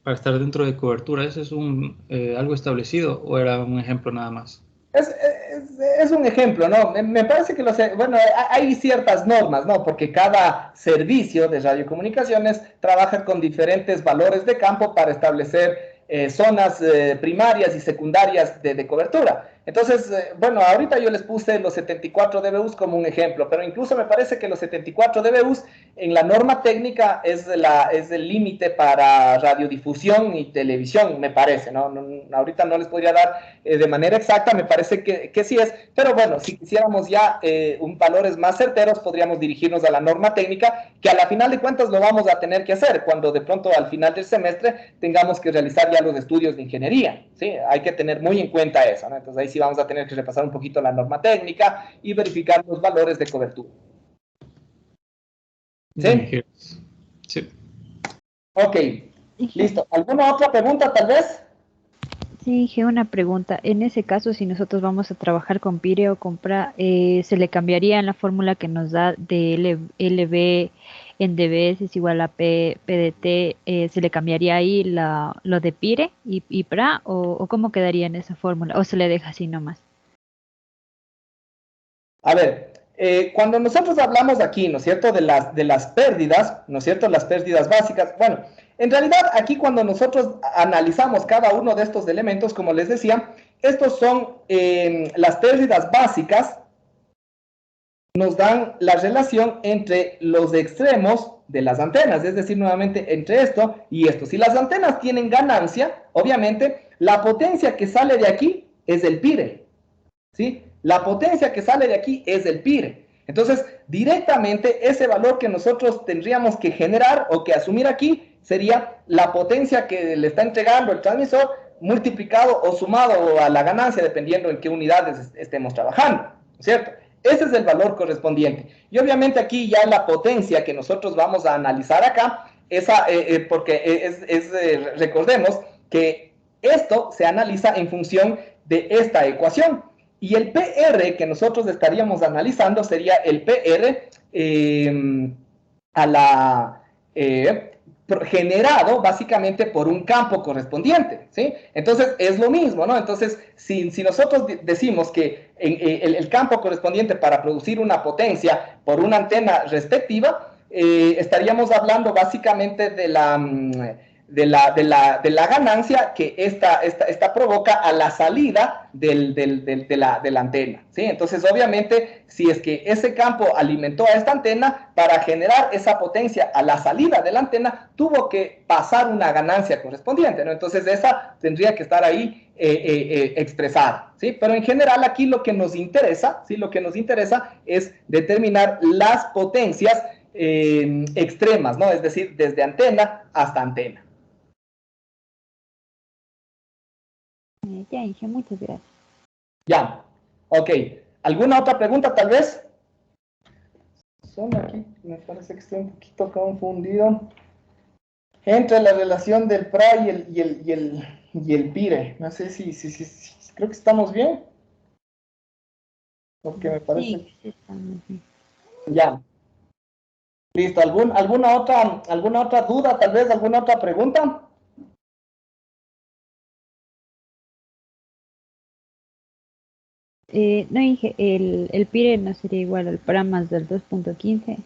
Speaker 2: estar dentro de cobertura. ¿Ese es algo establecido o era un ejemplo nada más?
Speaker 1: Es un ejemplo, ¿no? Me parece que bueno, hay ciertas normas, ¿no? Porque cada servicio de radiocomunicaciones trabaja con diferentes valores de campo para establecer zonas primarias y secundarias de cobertura. Entonces, bueno, ahorita yo les puse los 74 dBus como un ejemplo, pero incluso me parece que los 74 dBus en la norma técnica es el límite para radiodifusión y televisión, me parece, ¿no? Ahorita no les podría dar de manera exacta, me parece que sí es, pero bueno, si quisiéramos ya valores más certeros, podríamos dirigirnos a la norma técnica, que a la final de cuentas lo vamos a tener que hacer cuando de pronto al final del semestre tengamos que realizar ya los estudios de ingeniería, ¿sí? Hay que tener muy en cuenta eso, ¿no? Entonces ahí sí vamos a tener que repasar un poquito la norma técnica y verificar los valores de cobertura. ¿Sí?
Speaker 2: Sí.
Speaker 1: Ok, listo. ¿Alguna otra pregunta tal vez?
Speaker 10: Sí, dije una pregunta. En ese caso, si nosotros vamos a trabajar con PIRE o con PRA, ¿se le cambiaría en la fórmula que nos da de LB en dBs es igual a PDT? ¿Se le cambiaría ahí lo de PIRE y PRA o cómo quedaría en esa fórmula? ¿O se le deja así nomás?
Speaker 1: A ver, cuando nosotros hablamos aquí, ¿no es cierto?, de las pérdidas, ¿no es cierto?, las pérdidas básicas, bueno, en realidad aquí cuando nosotros analizamos cada uno de estos elementos, como les decía, estos son las pérdidas básicas, nos dan la relación entre los extremos de las antenas, es decir, nuevamente entre esto y esto. Si las antenas tienen ganancia, obviamente, la potencia que sale de aquí es el PIRE, ¿sí? La potencia que sale de aquí es el PIRE. Entonces, directamente ese valor que nosotros tendríamos que generar o que asumir aquí sería la potencia que le está entregando el transmisor multiplicado o sumado a la ganancia, dependiendo en qué unidades estemos trabajando, ¿no es cierto? Ese es el valor correspondiente. Y obviamente aquí ya la potencia que nosotros vamos a analizar acá recordemos que esto se analiza en función de esta ecuación. Y el PR que nosotros estaríamos analizando sería el PR generado básicamente por un campo correspondiente, ¿sí? Entonces es lo mismo, ¿no? Entonces, si nosotros decimos que el campo correspondiente para producir una potencia por una antena respectiva, estaríamos hablando básicamente de la ganancia que esta provoca a la salida de la antena, ¿sí? Entonces, obviamente, si es que ese campo alimentó a esta antena, para generar esa potencia a la salida de la antena, tuvo que pasar una ganancia correspondiente, ¿no? Entonces, esa tendría que estar ahí expresada, ¿sí? Pero en general, aquí lo que nos interesa, ¿sí? Lo que nos interesa es determinar las potencias extremas, ¿no? Es decir, desde antena hasta antena.
Speaker 10: Ya, Inge, muchas gracias.
Speaker 1: Ya, ok. ¿Alguna otra pregunta, tal vez? Solo aquí me parece que estoy un poquito confundido entre la relación del PRA y el PIRE. No sé si creo que estamos bien. Porque me parece...
Speaker 10: Sí, estamos bien.
Speaker 1: Ya. Listo. ¿Alguna otra duda, tal vez? ¿Alguna otra pregunta?
Speaker 10: No, Inge, el PIRE no sería igual al PRA más del 2.15.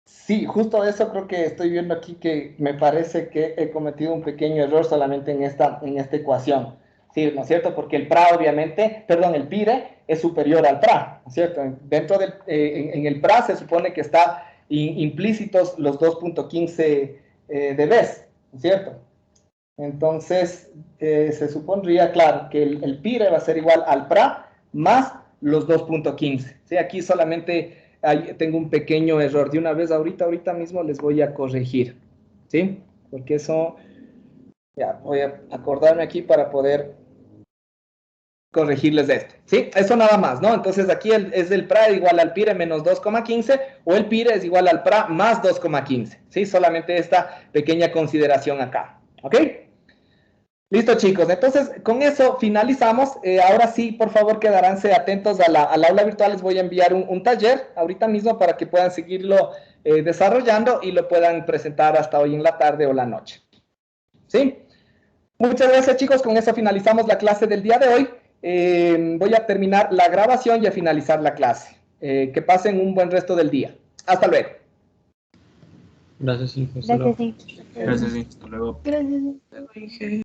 Speaker 1: Sí, justo eso creo que estoy viendo aquí, que me parece que he cometido un pequeño error solamente en esta ecuación. Sí, ¿no es cierto? Porque el PRA obviamente, perdón, el PIRE es superior al PRA, ¿no es cierto? Dentro del, en el PRA se supone que está implícitos los 2.15 dB, ¿no es cierto? Entonces, se supondría, claro, que el PIRE va a ser igual al PRA más los 2.15. ¿Sí? Aquí solamente tengo un pequeño error. De una vez, ahorita mismo les voy a corregir. ¿Sí? Porque eso, ya, voy a acordarme aquí para poder corregirles esto. ¿Sí? Eso nada más, ¿no? Entonces, aquí es el PRA igual al PIRE menos 2,15 o el PIRE es igual al PRA más 2,15. ¿Sí? Solamente esta pequeña consideración acá. ¿Ok? Listo, chicos. Entonces, con eso finalizamos. Ahora sí, por favor, quedaránse atentos al aula virtual. Les voy a enviar un taller ahorita mismo para que puedan seguirlo desarrollando y lo puedan presentar hasta hoy en la tarde o la noche. ¿Sí? Muchas gracias, chicos. Con eso finalizamos la clase del día de hoy. Voy a terminar la grabación y a finalizar la clase. Que pasen un buen resto del día. Hasta luego.
Speaker 2: Gracias, Inge.
Speaker 10: Gracias, Inge.
Speaker 2: Gracias, Inge. Hasta luego.
Speaker 5: Gracias.